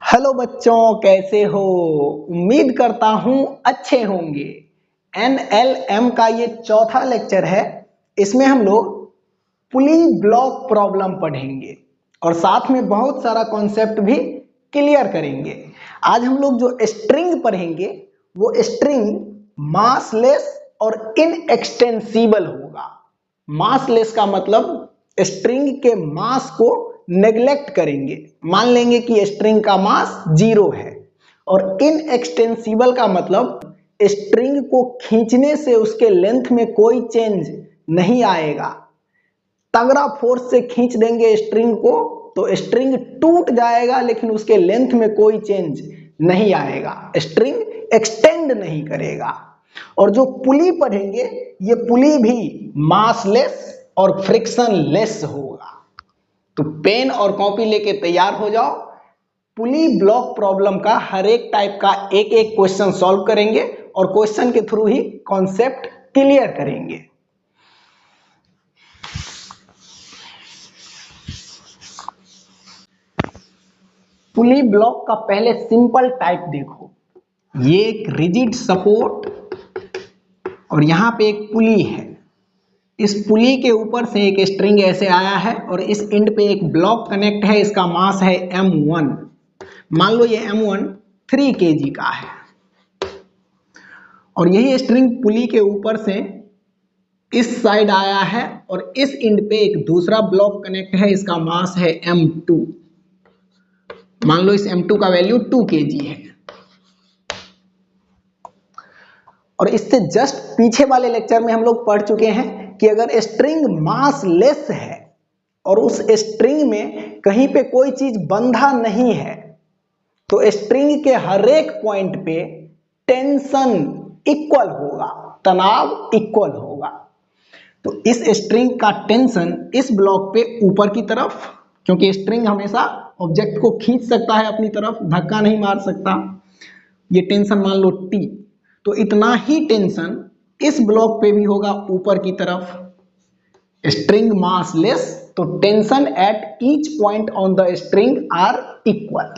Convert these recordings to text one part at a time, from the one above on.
Hello बच्चों, कैसे हो? उम्मीद करता हूँ अच्छे होंगे। NLM का ये चौथा लेक्चर है। इसमें हम लोग पुली ब्लॉक प्रॉब्लम पढ़ेंगे और साथ में बहुत सारा कॉन्सेप्ट भी क्लियर करेंगे। आज हम लोग जो स्ट्रिंग पढ़ेंगे वो स्ट्रिंग मासलेस और इनएक्सटेंसिबल होगा। मासलेस का मतलब स्ट्रिंग के मास को नेग्लेक्ट करेंगे, मान लेंगे कि स्ट्रिंग का मास 0 है। और इनएक्सटेंसिबल का मतलब स्ट्रिंग को खींचने से उसके लेंथ में कोई चेंज नहीं आएगा। तगड़ा फोर्स से खींच देंगे स्ट्रिंग को तो स्ट्रिंग टूट जाएगा, लेकिन उसके लेंथ में कोई चेंज नहीं आएगा, स्ट्रिंग एक्सटेंड नहीं करेगा। और जो पुली पढ़ेंगे ये पुली भी मासलेस और फ्रिक्शनलेस होगा। तो पेन और कॉपी लेके तैयार हो जाओ। पुली ब्लॉक प्रॉब्लम का हर एक टाइप का एक एक क्वेश्चन सॉल्व करेंगे और क्वेश्चन के थ्रू ही कॉन्सेप्ट क्लियर करेंगे। पुली ब्लॉक का पहले सिंपल टाइप देखो। ये एक रिजिड सपोर्ट और यहां पे एक पुली है। इस पुली के ऊपर से एक स्ट्रिंग ऐसे आया है और इस एंड पे एक ब्लॉक कनेक्ट है। इसका मास है M1। मान लो ये M1 3 kg का है और यही स्ट्रिंग पुली के ऊपर से इस साइड आया है और इस एंड पे एक दूसरा ब्लॉक कनेक्ट है। इसका मास है M2। मान लो इस M2 का वैल्यू 2 kg है। और इससे जस्ट पीछे वाले लेक्चर में हम लोग पढ़ चुके हैं कि अगर स्ट्रिंग मास लेस है और उस स्ट्रिंग में कहीं पे कोई चीज बंधा नहीं है तो स्ट्रिंग के हर एक पॉइंट पे टेंशन इक्वल होगा, तनाव इक्वल होगा। तो इस स्ट्रिंग का टेंशन इस ब्लॉक पे ऊपर की तरफ, क्योंकि स्ट्रिंग हमेशा ऑब्जेक्ट को खींच सकता है अपनी तरफ, धक्का नहीं मार सकता। ये टेंशन मान लो T, तो इतना ही टेंशन इस ब्लॉक पे भी होगा ऊपर की तरफ। स्ट्रिंग मास लेस तो tension at each point on the string are equal.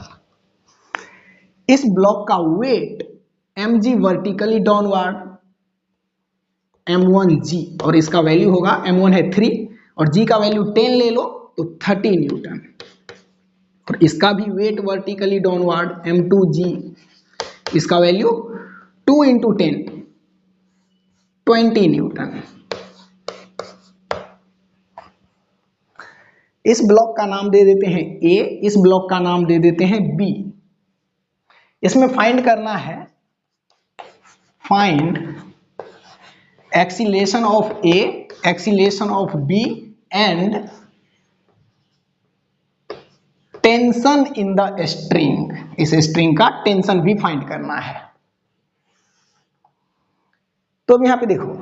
इस ब्लॉक का weight mg vertically downward M1g और इसका वैल्यू होगा M1 है 3 और g का वैल्यू 10 ले लो तो 30 न्यूटन। और इसका भी वेट वर्टिकली डाउनवर्ड M2g, इसका वैल्यू 2 इंटू 10 20 न्यूटन। इस ब्लॉक का नाम दे देते हैं A, इस ब्लॉक का नाम दे देते हैं B। इसमें फाइंड करना है, find acceleration of A, acceleration of B and tension in the string. इस स्ट्रिंग का टेंशन भी फाइंड करना है। तो अब यहां पे देखो,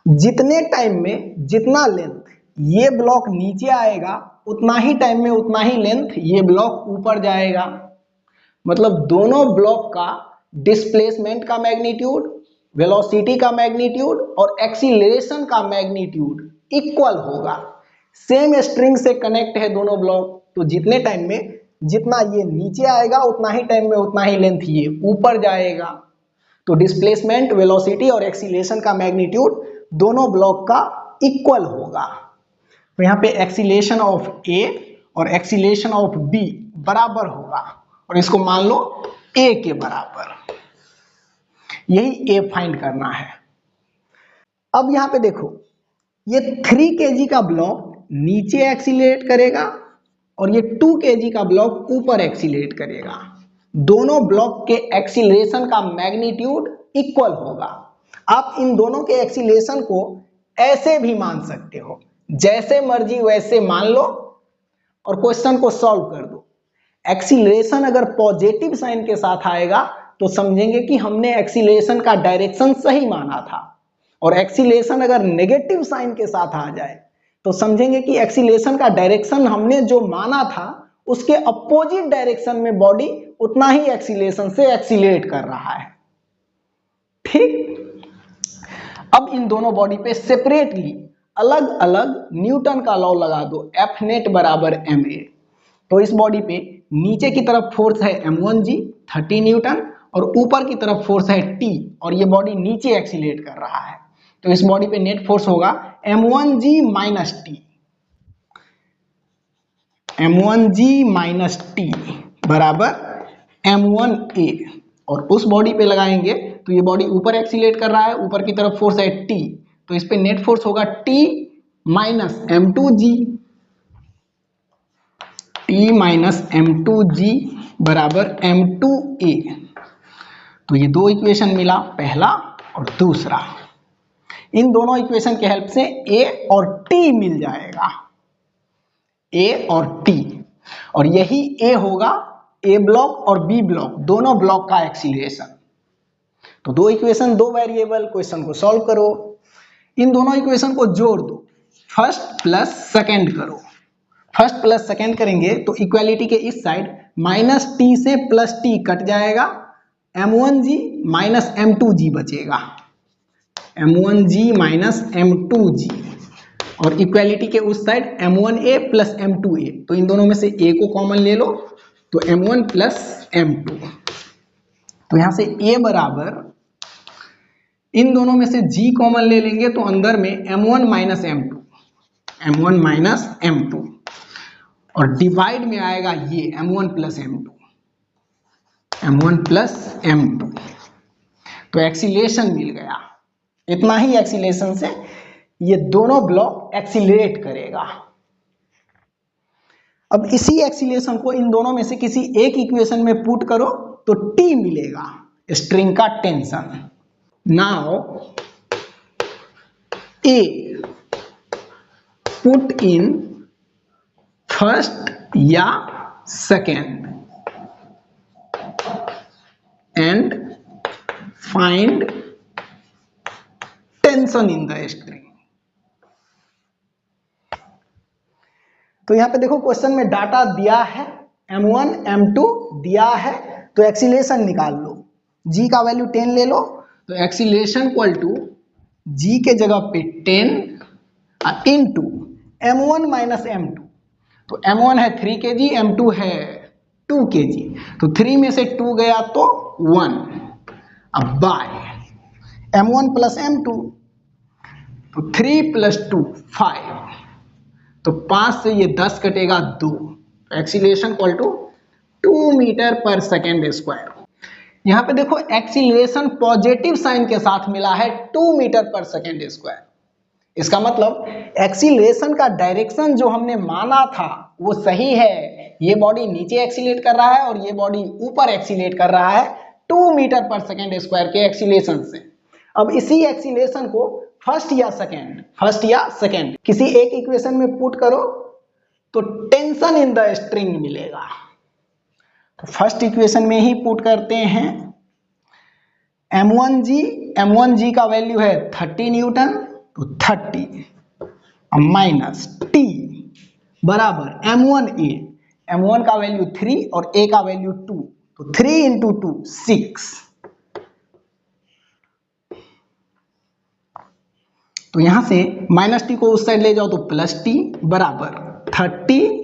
जितने टाइम में जितना लेंथ ये ब्लॉक नीचे आएगा उतना ही टाइम में उतना ही लेंथ ये ब्लॉक ऊपर जाएगा। मतलब दोनों ब्लॉक का डिस्प्लेसमेंट का मैग्नीट्यूड, वेलोसिटी का मैग्नीट्यूड और एक्सीलरेशन का मैग्नीट्यूड इक्वल होगा। सेम स्ट्रिंग से कनेक्ट है दोनों ब्लॉक, तो जितने टाइम में जितना ये नीचे आएगा उतना ही टाइम में उतना ही लेंथ ये ऊपर जाएगा। तो डिस्प्लेसमेंट, वेलोसिटी और एक्सीलरेशन का मैग्नीट्यूड दोनों ब्लॉक का इक्वल होगा। तो यहाँ पे एक्सीलरेशन ऑफ A और एक्सीलरेशन ऑफ B बराबर होगा और इसको मान लो A के बराबर। यही A फाइंड करना है। अब यहाँ पे देखो, ये 3 kg का ब्लॉक नीचे एक्सीलरेट करेगा और ये 2 kg का ब्लॉक ऊपर एक्सीलरेट करेगा। दोनों ब्लॉक के एक्सीलरेशन का मैग्नीट्यूड इक्वल होगा। आप इन दोनों के एक्सीलरेशन को ऐसे भी मान सकते हो, जैसे मर्जी वैसे मान लो और क्वेश्चन को सॉल्व कर दो। एक्सीलरेशन अगर पॉजिटिव साइन के साथ आएगा तो समझेंगे कि हमने एक्सीलरेशन का डायरेक्शन सही माना था, और एक्सीलरेशन अगर नेगेटिव साइन के साथ आ जाए तो समझेंगे कि एक्सीलरेशन का डायरेक्शन हमने जो माना था उसके अपोजिट डायरेक्शन में बॉडी उतना ही एक्सीलरेशन से एक्सीलरेट कर रहा है। ठीक, अब इन दोनों बॉडी पे सेपरेटली अलग अलग न्यूटन का लॉ लगा दो, F नेट बराबर ma। तो इस बॉडी पे नीचे की तरफ फोर्स है m1g 30 न्यूटन और ऊपर की तरफ फोर्स है T और ये बॉडी नीचे एक्सीलरेट कर रहा है, तो इस बॉडी पे नेट फोर्स होगा m1g minus T, m1g minus T बराबर m1a और उस बॉडी पे लगाएंगे तो ये बॉडी ऊपर एक्सीलरेट कर रहा है, ऊपर की तरफ फोर्स है T, तो इस पे नेट फोर्स होगा T minus m2g, T minus m2g बराबर m2a। तो ये दो इक्वेशन मिला, पहला और दूसरा। इन दोनों इक्वेशन के हेल्प से A और T मिल जाएगा, A और T, और यही A होगा A ब्लॉक और B ब्लॉक दोनों ब्लॉक का एक्सीलरेशन। तो दो इक्वेशन, दो वेरिएबल, क्वेश्चन को सॉल्व करो। इन दोनों इक्वेशन को जोड़ दो, फर्स्ट प्लस सेकेंड करो। फर्स्ट प्लस सेकेंड करेंगे तो इक्वालिटी के इस साइड माइनस टी से प्लस टी कट जाएगा, m1g माइनस m2g बचेगा, m1g माइनस m2g, और इक्वालिटी के उस साइड m1a प्लस m2a, तो इन दोनों में से a को कॉमन ले लो तो m1 प्लस m2, तो यहां से a बराबर, इन दोनों में से g कॉमन ले लेंगे तो अंदर में m1 minus m2, m1 minus m2, और डिवाइड में आएगा ये m1 plus m2, m1 plus m2, तो एक्सीलरेशन मिल गया। इतना ही एक्सीलरेशन से ये दोनों ब्लॉक एक्सीलरेट करेगा। अब इसी एक्सीलरेशन को इन दोनों में से किसी एक इक्वेशन में पुट करो तो T मिलेगा, स्ट्रिंग का tension. Now A put in first या second end find tension in the string. तो यहां पे देखो क्वेश्चन में डाटा दिया है, m1 m2 दिया है, तो एक्सीलरेशन निकाल लो। g का वैल्यू 10 ले लो, तो एक्सीलरेशन इक्वल टू g के जगह पे 10 इनटू m1 माइनस m2, तो m1 है 3 kg, m2 है 2 kg, तो 3 में से 2 गया तो 1, अब बाय m1 प्लस m2, तो 3 प्लस 2 5, तो 5 से ये 10 कटेगा 2, तो acceleration equal to 2 metre per second square. यहाँ पे देखो एक्सीलरेशन पॉजिटिव साइन के साथ मिला है 2 मीटर पर सेकेंड स्क्वायर। इसका मतलब एक्सीलरेशन का डायरेक्शन जो हमने माना था वो सही है, ये बॉडी नीचे एक्सीलरेट कर रहा है और ये बॉडी ऊपर एक्सीलरेट कर रहा है 2 मीटर पर सेकेंड स्क्वायर के एक्सीलरेशन से। अब इसी एक्सीलरेशन को फर्स्ट या सेकेंड किसी एक इक्वेशन में पुट करो तो टेंशन इन द स्ट्रिंग मिलेगा। तो फर्स्ट इक्वेशन में ही पुट करते हैं, m1g का वैल्यू है 30 न्यूटन, तो 30 माइनस t बराबर m1 का वैल्यू 3 और a का वैल्यू 2, तो 3 इंटू 2 6, तो यहां से माइनस टी को उस साइड ले जाओ तो प्लस टी बराबर 30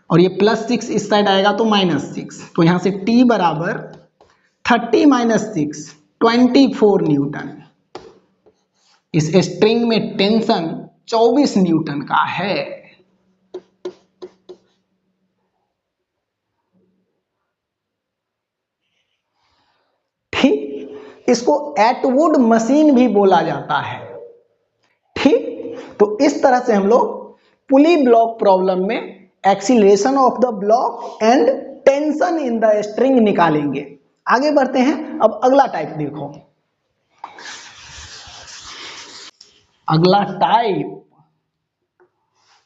और ये प्लस 6 इस साइड आएगा तो माइनस 6, तो यहां से टी बराबर 30 माइनस 6 24 न्यूटन। इस स्ट्रिंग में टेंशन 24 न्यूटन का है। ठीक, इसको एटवुड मशीन भी बोला जाता है। ठीक, तो इस तरह से हम लोग पुली ब्लॉक प्रॉब्लम में acceleration of the block and tension in the string निकालेंगे। आगे बढ़ते हैं, अब अगला टाइप देखो। अगला टाइप,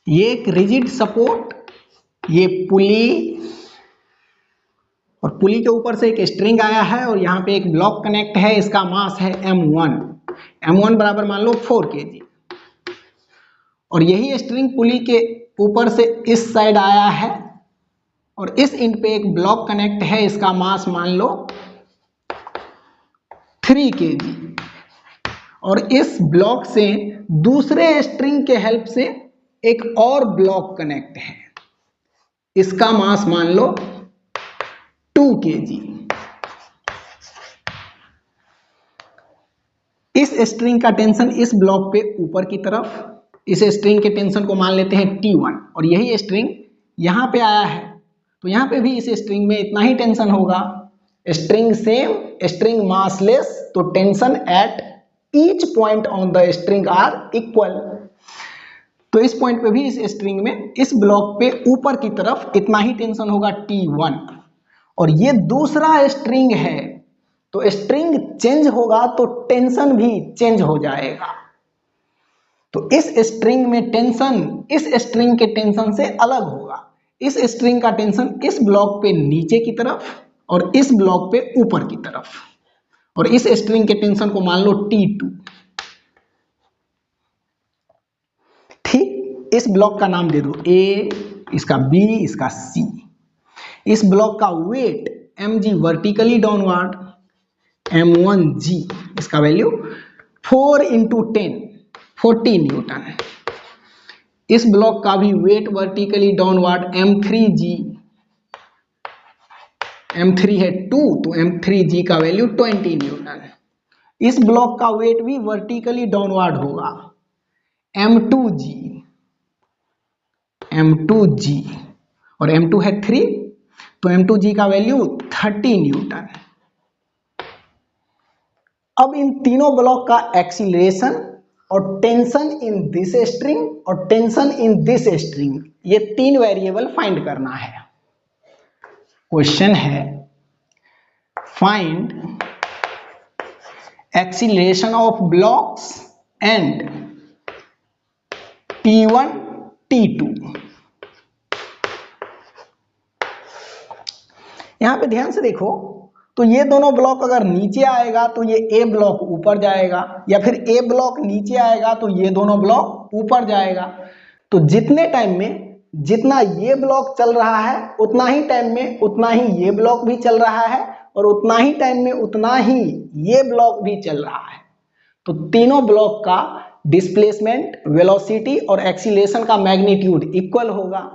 ये एक रिजिड सपोर्ट, ये पुली, और पुली के ऊपर से एक स्ट्रिंग आया है और यहाँ पे एक ब्लॉक कनेक्ट है, इसका मास है m1 बराबर मान लो 4 kg, और यही स्ट्रिंग पुली के ऊपर से इस साइड आया है और इस एंड पे एक ब्लॉक कनेक्ट है, इसका मास मान लो 3 kg, और इस ब्लॉक से दूसरे स्ट्रिंग के हेल्प से एक और ब्लॉक कनेक्ट है, इसका मास मान लो 2 kg। इस स्ट्रिंग का टेंशन इस ब्लॉक पे ऊपर की तरफ, इस स्ट्रिंग के टेंशन को मान लेते हैं T1 और यही स्ट्रिंग यहां पे आया है तो यहां पे भी इस स्ट्रिंग में इतना ही टेंशन होगा। स्ट्रिंग सेम, स्ट्रिंग मासलेस, तो tension at each point on the string are equal. तो इस पॉइंट पे भी इस स्ट्रिंग में इस ब्लॉक पे ऊपर की तरफ इतना ही टेंशन होगा T1 और ये दूसरा स्ट्रिंग है तो स्ट्रिंग चेंज होगा तो टेंशन भी चेंज हो जाएगा। तो इस स्ट्रिंग में टेंशन इस स्ट्रिंग के टेंशन से अलग होगा। इस स्ट्रिंग का टेंशन इस ब्लॉक पे नीचे की तरफ और इस ब्लॉक पे ऊपर की तरफ, और इस स्ट्रिंग के टेंशन को मान लो T2। ठीक, इस ब्लॉक का नाम दे दो A, इसका B, इसका C। इस ब्लॉक का weight mg vertically downward, m1g, इसका वैल्यू 4 × 10 40 न्यूटन। इस ब्लॉक का भी wait vertically downward m3g, m3 है 2 तो m3g का वैल्यू 20 न्यूटन। इस ब्लॉक का वेट भी वर्टिकली डाउनवर्ड होगा m2g, m2g और m2 है 3 तो m2g का वैल्यू 30 न्यूटन। अब इन तीनों ब्लॉक का एक्सीलरेशन और टेंशन इन दिस स्ट्रिंग और टेंशन इन दिस स्ट्रिंग, ये तीन वेरिएबल फाइंड करना है। क्वेश्चन है find acceleration of blocks and T1 T2। यहां पे ध्यान से देखो तो ये दोनों ब्लॉक अगर नीचे आएगा तो ये A ब्लॉक ऊपर जाएगा, या फिर A ब्लॉक नीचे आएगा तो ये दोनों ब्लॉक ऊपर जाएगा। तो जितने टाइम में जितना ये ब्लॉक चल रहा है उतना ही टाइम में उतना ही ये ब्लॉक भी चल रहा है और उतना ही टाइम में उतना ही ये ब्लॉक भी चल रहा है। तो तीनों ब्लॉक का डिस्प्लेसमेंट, वेलोसिटी और एक्सीलरेशन का मैग्नीट्यूड इक्वल होगा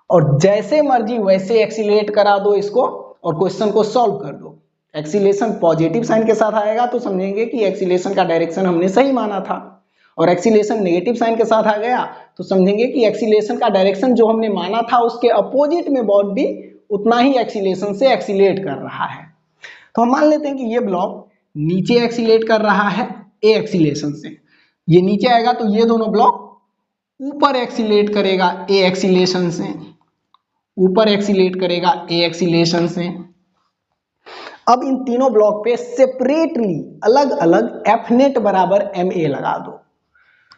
और जैसे मर्जी वैसे एक्सीलरेट करा दो इसको और क्वेश्चन को सॉल्व कर दो। एक्सीलरेशन पॉजिटिव साइन के साथ आएगा तो समझेंगे कि एक्सीलरेशन का डायरेक्शन हमने सही माना था, और एक्सीलरेशन नेगेटिव साइन के साथ आ गया तो समझेंगे कि एक्सीलरेशन का डायरेक्शन जो हमने माना था उसके अपोजिट में बॉडी उतना ही एक्सीलरेशन से एक्सीलरेट कर रहा है। तो हम मान लेते हैं कि ये ब्लॉक नीचे एक्सीलरेट कर रहा है A एक्सीलरेशन से, ये नीचे आएगा तो ये दोनों ब्लॉक ऊपर एक्सीलरेट करेगा A एक्सीलरेशन से, ऊपर एक्सीलरेट करेगा A एक्सीलरेशन से। अब इन तीनों ब्लॉक पे सेपरेटली अलग अलग F नेट बराबर ma लगा दो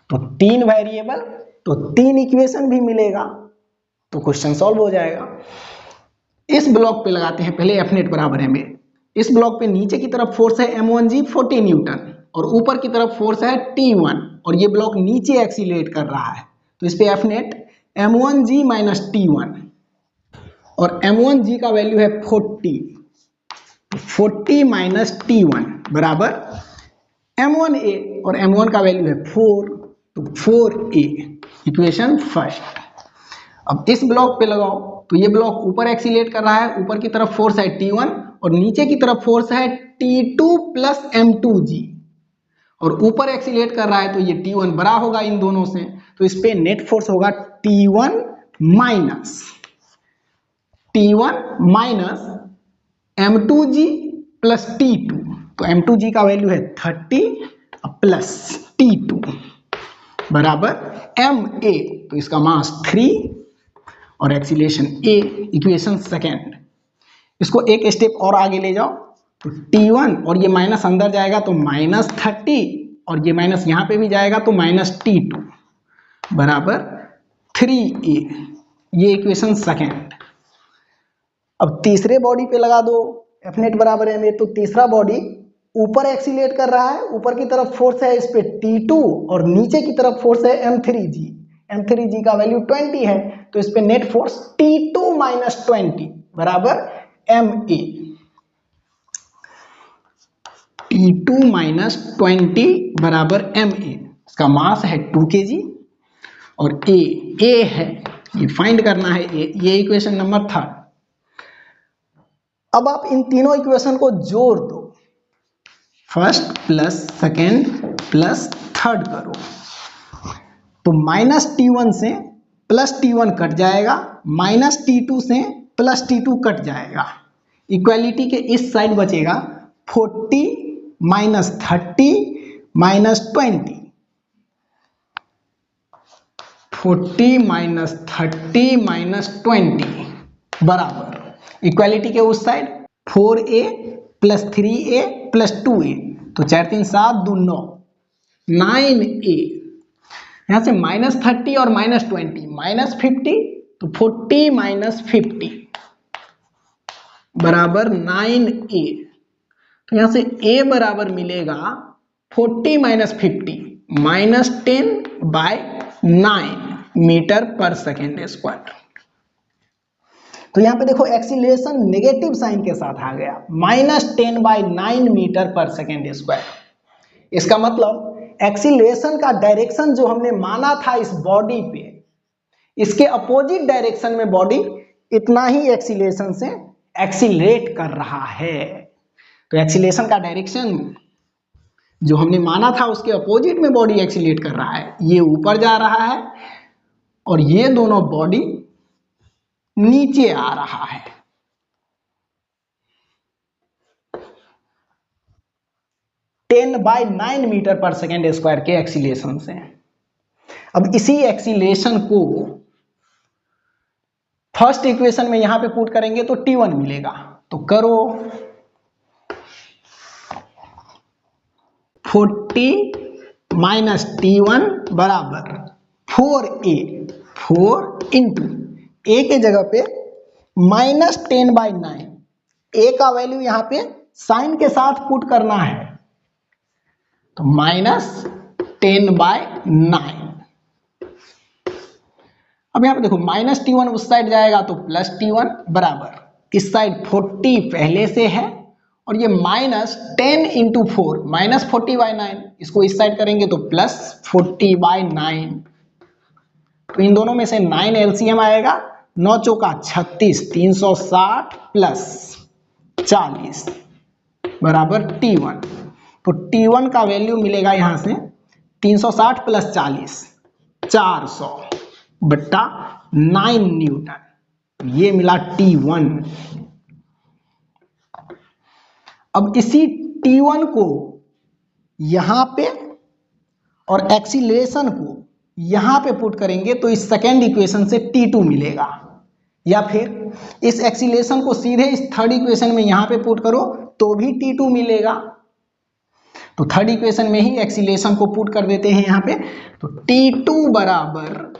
तो तीन वेरिएबल तो तीन इक्वेशन भी मिलेगा, तो क्वेश्चन सॉल्व हो जाएगा। इस ब्लॉक पे लगाते हैं पहले F नेट बराबर ma। इस ब्लॉक पे नीचे की तरफ फोर्स है m1g 40 न्यूटन और ऊपर की तरफ फोर्स है T1 और ये ब्लॉक नीचे एक्सीलरेट कर रहा है तो इस पे F net m1g minus T1 और m1g का वैल्यू है 40 माइनस T1 बराबर m1a और m1 का वैल्यू है 4 तो 4a, इक्वेशन फर्स्ट। अब इस ब्लॉक पे लगाओ तो ये ब्लॉक ऊपर एक्सीलरेट कर रहा है, ऊपर की तरफ फोर्स है T1 और नीचे की तरफ फोर्स है T2 प्लस m2g और ऊपर एक्सीलरेट कर रहा है तो ये T1 बड़ा होगा इन दोनों से तो इस पे नेट फोर्स होगा T1 minus m2g plus T2 तो m2g का वैल्यू है 30 प्लस T2 बराबर ma तो इसका मास 3 और एक्सीलरेशन a, इक्वेशन सेकेंड। इसको एक स्टेप और आगे ले जाओ तो T1 और ये माइनस अंदर जाएगा तो माइनस 30 और ये माइनस यहाँ पे भी जाएगा तो माइनस T2 बराबर 3a, ये इक्वेशन सेकेंड। अब तीसरे बॉडी पे लगा दो F नेट बराबर ma तो तीसरा बॉडी ऊपर एक्सीलरेट कर रहा है, ऊपर की तरफ फोर्स है इस पे T2 और नीचे की तरफ फोर्स है m3g का वैल्यू 20 है तो इस पे नेट फोर्स T2 माइनस 20 बराबर ma, T2 माइनस 20 बराबर ma। इसका मास है 2 kg और a है, ये फाइंड करना है a, ये इक्वेशन नंबर 3। अब आप इन तीनों इक्वेशन को जोड़ दो, first plus second plus third करो, तो -T1 से +T1 कट जाएगा, -T2 से +T2 कट जाएगा। इक्वालिटी के इस साइड बचेगा 40 -30 -20, 40 -30 -20 बराबर इक्वालिटी के उस साइड 4a + 3a + 2a, तो 4 3 7 2 9, 9a। यहाँ से -30 और -20 -50, तो 40 -50 बराबर 9a। तो यहाँ से a बराबर मिलेगा 40 -50 -10/9 मीटर पर सेकेंड स्क्वायर। तो यहाँ पे देखो एक्सीलरेशन नेगेटिव साइन के साथ आ गया, -10/9 मीटर पर सेकेंड स्क्वायर। इसका मतलब एक्सीलरेशन का डायरेक्शन जो हमने माना था इस बॉडी पे, इसके अपोजिट डायरेक्शन में बॉडी इतना ही एक्सीलरेशन से एक्सीलरेट कर रहा है। तो एक्सीलरेशन का डायरेक्शन जो हमने माना था उसके अपोजिट में बॉडी एक्सीलरेट कर रहा है, ये ऊपर जा रहा है और ये दोनों बॉडी नीचे आ रहा है। (10/9 मीटर पर सेकेंड स्क्वायर के एक्सीलरेशन से। अब इसी एक्सीलरेशन को फर्स्ट इक्वेशन में यहां पे पुट करेंगे तो T1 मिलेगा, तो करो 40 -T1 बराबर 4a, 4 इंटू a के जगह पे -10/9, a का वैल्यू यहां पे साइन के साथ पुट करना है, तो -10/9। अब यहां पे देखो -T1 उस साइड जाएगा तो +T1 बराबर इस साइड 40 पहले से है और ये -10 इंटू 4 -40/9, इसको इस साइड करेंगे तो +40/9। तो इन दोनों में से 9 एलसीएम आएगा, 9 चौका 36, 360 प्लस 40 बराबर T1। तो T1 का वैल्यू मिलेगा यहां से 360 प्लस 40 400/9 न्यूटन, ये मिला T1। अब इसी T1 को यहां पे और एक्सीलरेशन को यहां पे पुट करेंगे तो इस सेकेंड इक्वेशन से T2 मिलेगा, या फिर इस एक्सीलरेशन को सीधे इस थर्ड इक्वेशन में यहां पे पुट करो तो भी T2 मिलेगा। तो थर्ड इक्वेशन में ही एक्सीलरेशन को पुट कर देते हैं यहां पे, तो T2 बराबर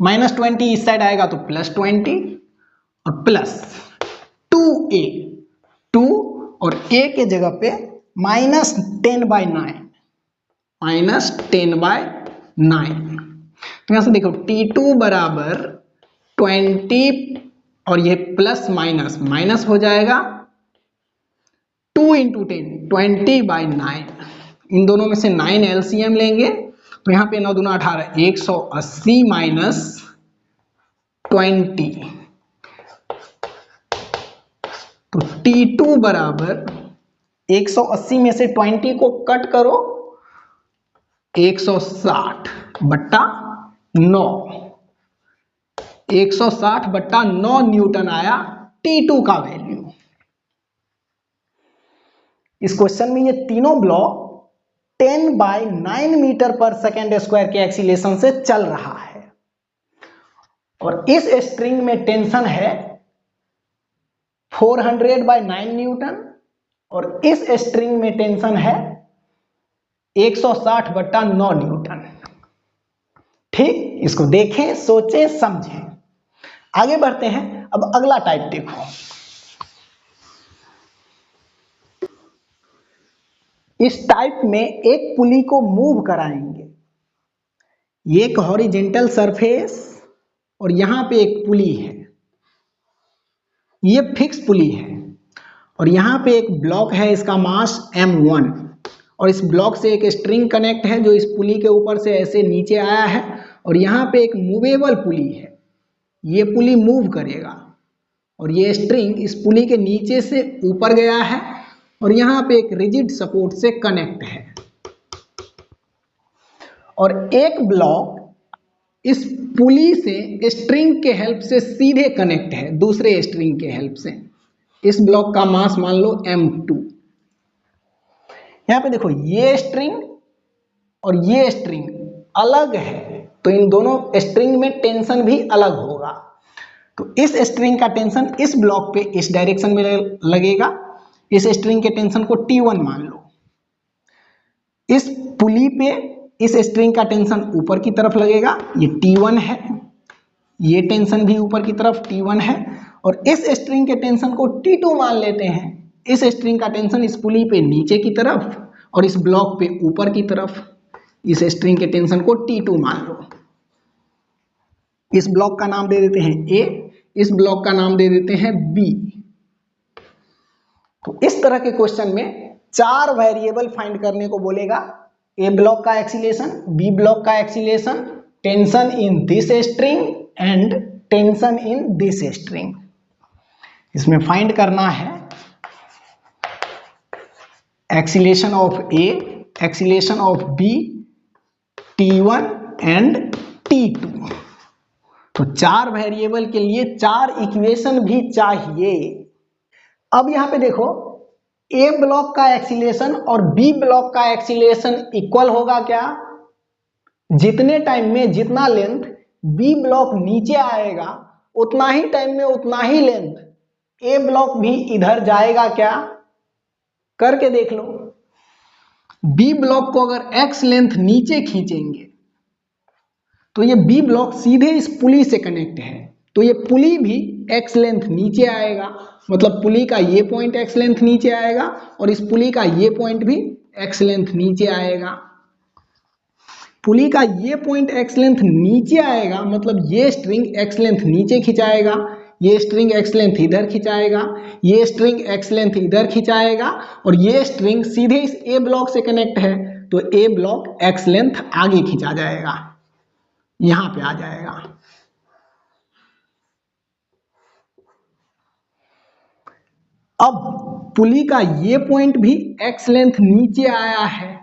-20 इस साइड आएगा तो +20 और प्लस 2a, 2 और a के जगह पे -10/9, -10/9। तो यहां से देखो T2 बराबर 20 और ये प्लस माइनस माइनस हो जाएगा, 2 इंटू 10 20/9। इन दोनों में से 9 एलसीएम लेंगे तो यहाँ पे 9 दूना 18, 180 माइनस 20, तो T2 बराबर 180 में से 20 को कट करो 160/9, 160/9 न्यूटन आया T2 का वैल्यू। इस क्वेश्चन में ये तीनों block 10/9 metre per second square के एक्सीलरेशन से चल रहा है और इस स्ट्रिंग में टेंशन है 400/9 न्यूटन और इस स्ट्रिंग में टेंशन है 160/9 न्यूटन। ठीक, इसको देखें, सोचें, समझें। आगे बढ़ते हैं। अब अगला टाइप देखो। इस टाइप में एक पुली को मूव कराएंगे, ये एक हॉरिजेंटल सरफेस और यहां पे एक पुली है, ये फिक्स पुली है और यहां पे एक ब्लॉक है, इसका मास m1 और इस ब्लॉक से एक स्ट्रिंग कनेक्ट है जो इस पुली के ऊपर से ऐसे नीचे आया है और यहां पे एक मूवेबल पुली है, ये पुली मूव करेगा और ये स्ट्रिंग इस पुली के नीचे से ऊपर गया है और यहाँ पे एक रिजिड सपोर्ट से कनेक्ट है, और एक ब्लॉक इस पुली से स्ट्रिंग के हेल्प से सीधे कनेक्ट है दूसरे स्ट्रिंग के हेल्प से। इस ब्लॉक का मास मान लो m2। यहां पे देखो ये स्ट्रिंग और ये स्ट्रिंग अलग है, तो इन दोनों स्ट्रिंग में टेंशन भी अलग होगा। तो इस स्ट्रिंग का टेंशन इस ब्लॉक पे इस डायरेक्शन में लगेगा, इस स्ट्रिंग के टेंशन को T1 मान लो। इस पुली पे इस स्ट्रिंग का टेंशन ऊपर की तरफ लगेगा, ये T1 है, ये टेंशन भी ऊपर की तरफ T1 है, और इस स्ट्रिंग के टेंशन को T2 मान लेते हैं। इस स्ट्रिंग का टेंशन इस पुली पे नीचे की तरफ और इस ब्लॉक पे ऊपर की तरफ, इस स्ट्रिंग के टेंशन को T2 मान लो। इस ब्लॉक का नाम दे देते हैं A, इस ब्लॉक का नाम दे देते हैं B। तो इस तरह के क्वेश्चन में 4 वेरिएबल फाइंड करने को बोलेगा। A ब्लॉक का एक्सीलेशन, B ब्लॉक का acceleration, tension in this string and tension in this string. इसमें फाइंड करना है acceleration of A, acceleration of B, T1 and T2। तो 4 वेरिएबल के लिए 4 इक्वेशन भी चाहिए। अब यहां पे देखो A ब्लॉक का एक्सीलेशन और B ब्लॉक का एक्सीलेशन इक्वल होगा क्या? जितने टाइम में जितना लेंथ B ब्लॉक नीचे आएगा उतना ही टाइम में उतना ही लेंथ A ब्लॉक भी इधर जाएगा क्या? करके देख लो। B ब्लॉक को अगर x लेंथ नीचे खींचेंगे तो ये B ब्लॉक सीधे इस पुली से कनेक्ट है, तो ये पुली भी x लेंथ नीचे आएगा, मतलब पुली का ये पॉइंट x लेंथ नीचे आएगा और इस पुली का ये पॉइंट भी x लेंथ नीचे आएगा। पुली का ये पॉइंट x लेंथ नीचे आएगा, मतलब ये स्ट्रिंग x लेंथ नीचे खिंचाएगा, ये स्ट्रिंग x लेंथ इधर खिंचाएगा, ये स्ट्रिंग x लेंथ इधर खिंचाएगा और ये स्ट्रिंग सीधे इस A ब्लॉक से कनेक्ट है, तो A ब्लॉक x लेंथ आगे खिंचा जाएगा, यहां पे आ जाएगा। अब पुली का ये पॉइंट भी x लेंथ नीचे आया है,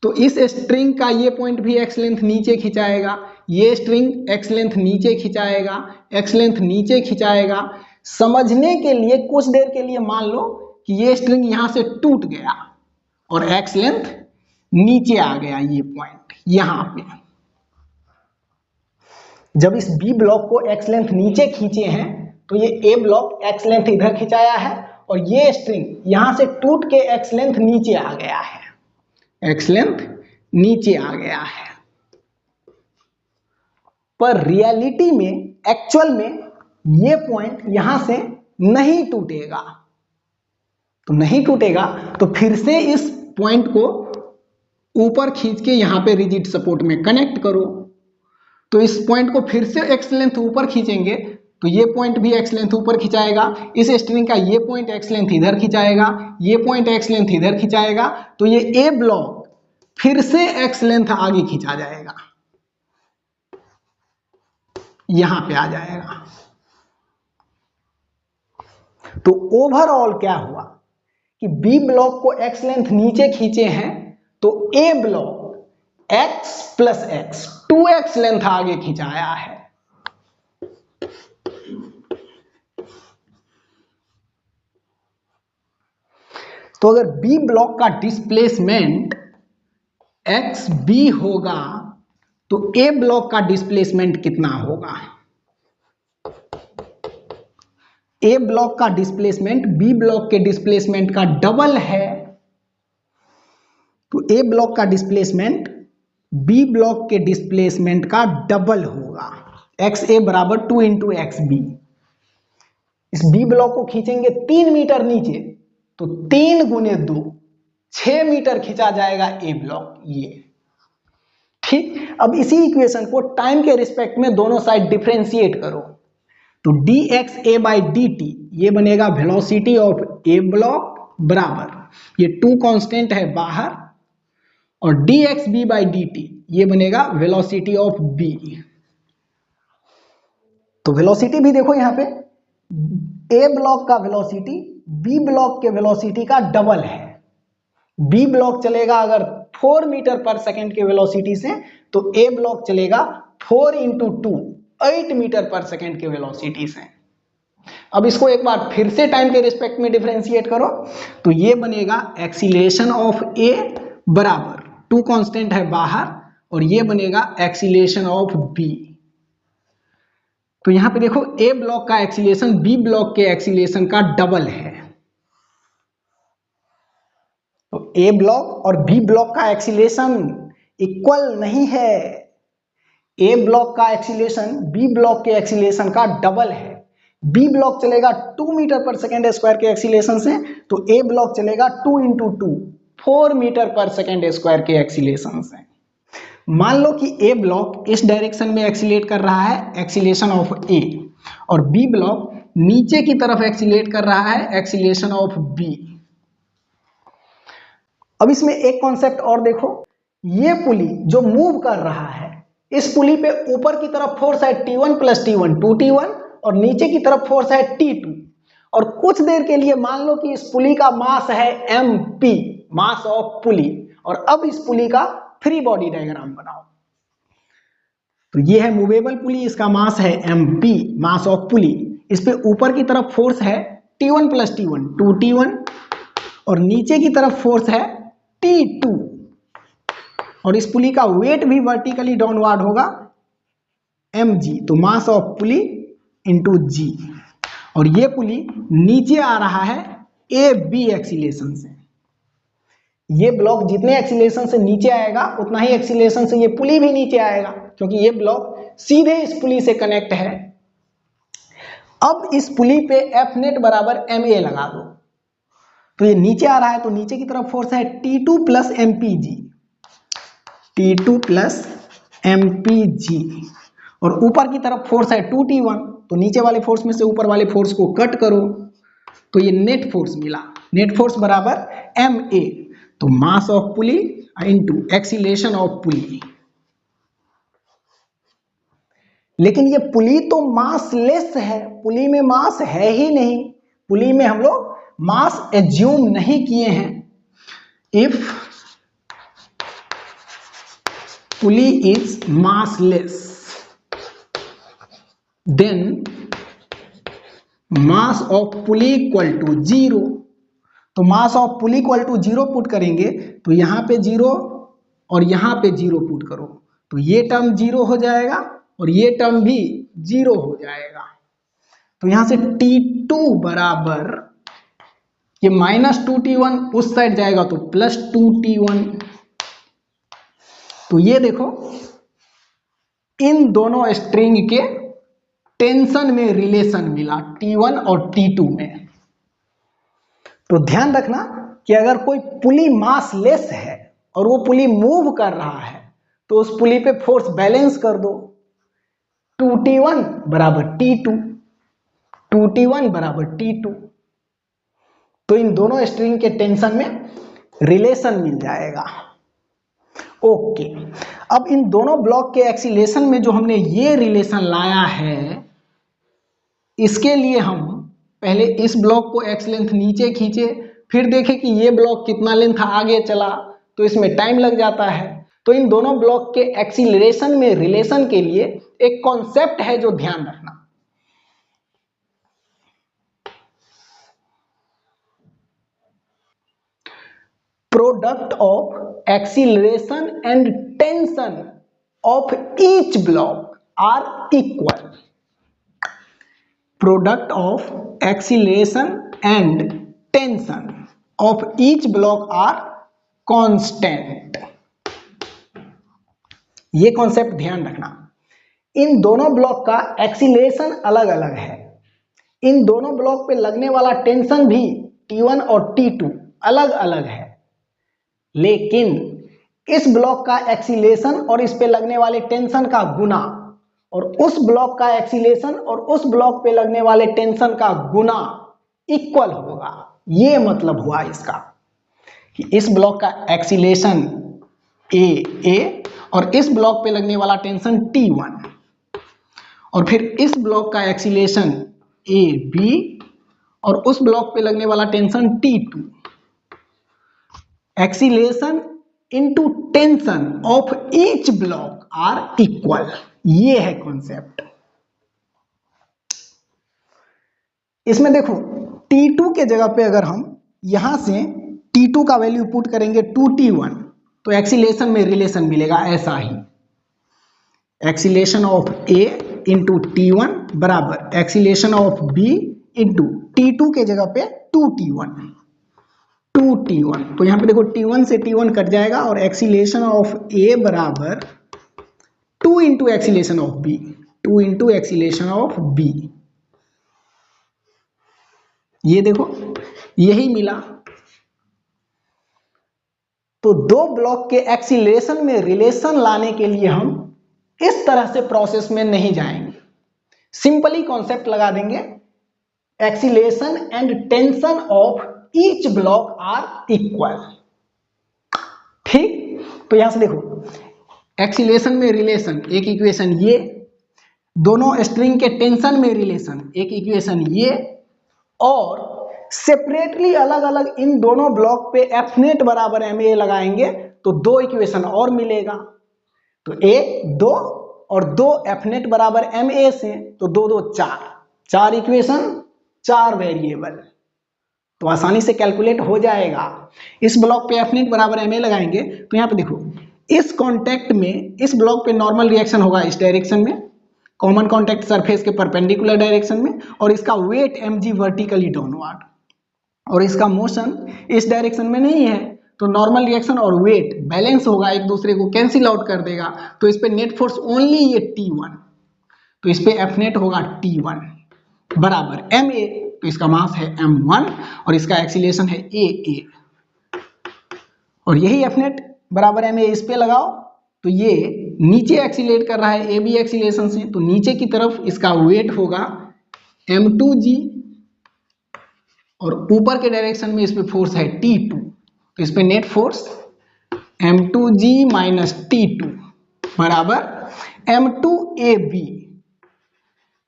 तो इस स्ट्रिंग का ये पॉइंट भी x लेंथ नीचे खिंचाएगा, ये स्ट्रिंग x लेंथ नीचे खिंचाएगा, x लेंथ नीचे खिंचाएगा। समझने के लिए कुछ देर के लिए मान लो कि ये स्ट्रिंग यहां से टूट गया और x लेंथ नीचे आ गया, ये पॉइंट यहां पे। जब इस B ब्लॉक को x लेंथ नीचे खींचे हैं तो ये A ब्लॉक x लेंथ इधर खिंचाया है और ये स्ट्रिंग यहां से टूट के x लेंथ नीचे आ गया है, x लेंथ नीचे आ गया है। पर रियलिटी में, एक्चुअल में ये पॉइंट यहां से नहीं टूटेगा, तो नहीं टूटेगा तो फिर से इस पॉइंट को ऊपर खींच के यहां पे रिजिड सपोर्ट में कनेक्ट करो। तो इस पॉइंट को फिर से x लेंथ ऊपर खींचेंगे तो ये पॉइंट भी x लेंथ ऊपर खिंचाएगा, इस स्ट्रिंग का ये पॉइंट x लेंथ इधर खिंचाएगा, ये पॉइंट x लेंथ इधर खिंचाएगा, तो ये A ब्लॉक फिर से x लेंथ आगे खिंचा जाएगा, यहां पे आ जाएगा। तो ओवरऑल क्या हुआ कि B ब्लॉक को x लेंथ नीचे खींचे हैं तो A block x plus x 2x length आगे खिंचाया है। तो अगर B ब्लॉक का डिस्प्लेसमेंट XB होगा तो A ब्लॉक का डिस्प्लेसमेंट कितना होगा? A ब्लॉक का डिस्प्लेसमेंट B ब्लॉक के डिस्प्लेसमेंट का डबल है, तो A ब्लॉक का डिस्प्लेसमेंट B ब्लॉक के डिस्प्लेसमेंट का डबल होगा। XA बराबर 2 इंटू XB। इस B ब्लॉक को खींचेंगे 3 मीटर नीचे तो 3 गुने 2 6 मीटर खींचा जाएगा A ब्लॉक, ये ठीक। अब इसी इक्वेशन को टाइम के रिस्पेक्ट में दोनों साइड डिफरेंशिएट करो तो dxa बाई dt ये बनेगा वेलोसिटी ऑफ A ब्लॉक बराबर ये 2 कांस्टेंट है बाहर, और dxb बाई dt ये बनेगा वेलोसिटी ऑफ B। तो वेलोसिटी भी देखो यहां पे ए ब्लॉक का वेलोसिटी बी ब्लॉक के वेलोसिटी का डबल है। बी ब्लॉक चलेगा अगर 4 मीटर पर सेकेंड के वेलोसिटी से, तो ए ब्लॉक चलेगा 4 इंटू 2 8 मीटर पर सेकेंड के वेलोसिटी से। अब इसको एक बार फिर से टाइम के रिस्पेक्ट में डिफरेंशिएट करो, तो ये बनेगा एक्सीलरेशन ऑफ ए बराबर 2 कांस्टेंट है बाहर, और ये बनेगा एक्सीलरेशन ऑफ बी। तो यहां पे देखो ए ब्लॉक का एक्सीलरेशन बी ब्लॉक के एक्सीलरेशन का डबल है। तो ए ब्लॉक और बी ब्लॉक का एक्सीलरेशन इक्वल नहीं है। ए ब्लॉक का एक्सीलरेशन बी ब्लॉक के एक्सीलरेशन का डबल है। बी ब्लॉक चलेगा 2 मीटर पर सेकेंड स्क्वायर के एक्सीलरेशन से, तो ए ब्लॉक चलेगा 2 into 2 4 metre per second square के एक्सीलरेशन से। मान लो कि ए ब्लॉक इस डायरेक्शन में एक्सीलरेट कर रहा है, एक्सीलरेशन ऑफ ए, और बी ब्लॉक नीचे की तरफ एक्सीलरेट कर रहा है, एक्सीलरेशन ऑफ बी। अब इसमें एक कॉन्सेप्ट और देखो, ये पुली जो मूव कर रहा है, इस पुली पे ऊपर की तरफ फोर्स है T1 प्लस T1 2T1, और नीचे की तरफ फोर्स है T2। और कुछ देर के लिए मान लो कि इस पुली का मास है MP, मास ऑफ पुली, और अब इस पुली का फ्री बॉडी डायग्राम बनाओ। तो ये है मूवेबल पुली, इसका मास है MP, मास ऑफ पुली। इस पे ऊपर की तरफ फोर्स है T1 प्लस T1 2T1, और नीचे की तरफ फोर्स है T2, और इस पुली का वेट भी वर्टिकली डाउनवर्ड होगा mg, तो मास ऑफ पुली इंटू जी। और ये पुली नीचे आ रहा है ए बी एक्सीलरेशन से। ये ब्लॉक जितने एक्सीलरेशन से नीचे आएगा उतना ही एक्सीलरेशन से ये पुली भी नीचे आएगा, क्योंकि ये ब्लॉक सीधे इस पुली से कनेक्ट है। अब इस पुली पे एफ नेट बराबर ma लगा दो, तो ये नीचे आ रहा है, तो नीचे की तरफ फोर्स है T2 plus MPG, T2 plus MPG, और ऊपर की तरफ फोर्स है 2T1, तो नीचे वाले फोर्स में से ऊपर वाले फोर्स को कट करो, तो ये नेट फोर्स मिला। नेट फोर्स बराबर ma, तो mass of pulley into acceleration of pulley. लेकिन ये पुली तो मासलेस है, पुली में मास है ही नहीं। पुली में हम लोग मास एज्यूम नहीं किए हैं। If pulley is massless, then mass of pulley equal to 0। तो mass of pulley equal to 0 put करेंगे, तो यहां पे 0 और यहां पे 0 पुट करो, तो ये टर्म 0 हो जाएगा और ये टर्म भी 0 हो जाएगा। तो यहां से T2 बराबर, ये माइनस 2T1 उस साइड जाएगा तो प्लस 2T1। तो ये देखो इन दोनों स्ट्रिंग के टेंशन में रिलेशन मिला T1 और T2 में। तो ध्यान रखना कि अगर कोई पुली मासलेस है और वो पुली मूव कर रहा है, तो उस पुली पे फोर्स बैलेंस कर दो, 2T1 बराबर T2, 2T1 बराबर T2। तो इन दोनों स्ट्रिंग के टेंशन में रिलेशन मिल जाएगा। ओके, अब इन दोनों ब्लॉक के एक्सीलरेशन में जो हमने ये रिलेशन लाया है, इसके लिए हम पहले इस ब्लॉक को एक्स लेंथ नीचे खींचे, फिर देखें कि ये ब्लॉक कितना लेंथ आगे चला, तो इसमें टाइम लग जाता है। तो इन दोनों ब्लॉक के एक्सीलरेशन में रिलेशन के लिए एक कॉन्सेप्ट है जो ध्यान रखना। Product of acceleration and tension of each block are equal. Product of acceleration and tension of each block are constant. ये कॉन्सेप्ट ध्यान रखना। इन दोनों ब्लॉक का एक्सीलरेशन अलग अलग है, इन दोनों ब्लॉक पे लगने वाला टेंशन भी T1 और T2 अलग अलग है, लेकिन इस ब्लॉक का एक्सीलरेशन और इस पे लगने वाले टेंशन का गुना और उस ब्लॉक का एक्सीलरेशन और उस ब्लॉक पे लगने वाले टेंशन का गुना इक्वल होगा। ये मतलब हुआ इसका कि इस ब्लॉक का एक्सीलरेशन a और इस ब्लॉक पे लगने वाला टेंशन T1, और फिर इस ब्लॉक का एक्सीलरेशन ए बी और उस ब्लॉक पे लगने वाला tension T2। Acceleration into tension of each block are equal, ये है कॉन्सेप्ट। इसमें देखो T2 के जगह पे अगर हम यहां से T2 का वैल्यू पुट करेंगे 2T1 तो एक्सीलरेशन में रिलेशन मिलेगा ऐसा ही। Acceleration of A into T1 बराबर acceleration of B into T2 के जगह पे 2T1। तो यहां पे देखो T1 से T1 कट जाएगा और एक्सीलरेशन ऑफ A बराबर 2 into acceleration of B, 2 into acceleration of B। ये देखो यही मिला। तो दो ब्लॉक के एक्सीलरेशन में रिलेशन लाने के लिए हम इस तरह से प्रोसेस में नहीं जाएंगे, सिंपली कॉन्सेप्ट लगा देंगे acceleration and tension of each block are equal. ठीक, तो यहां से देखो एक्सीलरेशन में रिलेशन एक इक्वेशन ये, दोनों स्ट्रिंग के टेंशन में रिलेशन एक इक्वेशन ये, और सेपरेटली अलग अलग इन दोनों ब्लॉक पे एफ नेट बराबर एम ए लगाएंगे तो दो इक्वेशन और मिलेगा। तो एक दो और दो एफ नेट बराबर एम ए से, तो दो दो चार, चार इक्वेशन चार वेरिएबल, तो आसानी से कैलकुलेट हो जाएगा। इस ब्लॉक पे एफ नेट बराबर एम ए लगाएंगे तो यहाँ पे देखो इस कॉन्टेक्ट में इस ब्लॉक पे नॉर्मल रिएक्शन होगा इस डायरेक्शन में, कॉमन कॉन्टेक्ट सरफेस के परपेंडिकुलर डायरेक्शन में, और इसका वेट mg वर्टिकली डाउनवर्ड, और इसका मोशन इस डायरेक्शन में नहीं है, तो नॉर्मल रिएक्शन और वेट बैलेंस होगा, एक दूसरे को कैंसिल आउट कर देगा। तो इस पे नेट फोर्स ओनली ये T1, तो इस पे एफ नेट होगा T1 बराबर ma, तो इसका मास है m1 और इसका एक्सीलरेशन है a, और यही एफ नेट बराबर ma इस पे लगाओ तो ये नीचे एक्सीलरेट कर रहा है ab एक्सीलरेशन से, तो नीचे की तरफ इसका वेट होगा m2g, और ऊपर के डायरेक्शन में इस पे फोर्स है T2, तो इस पे net force m2g minus T2 बराबर m2ab,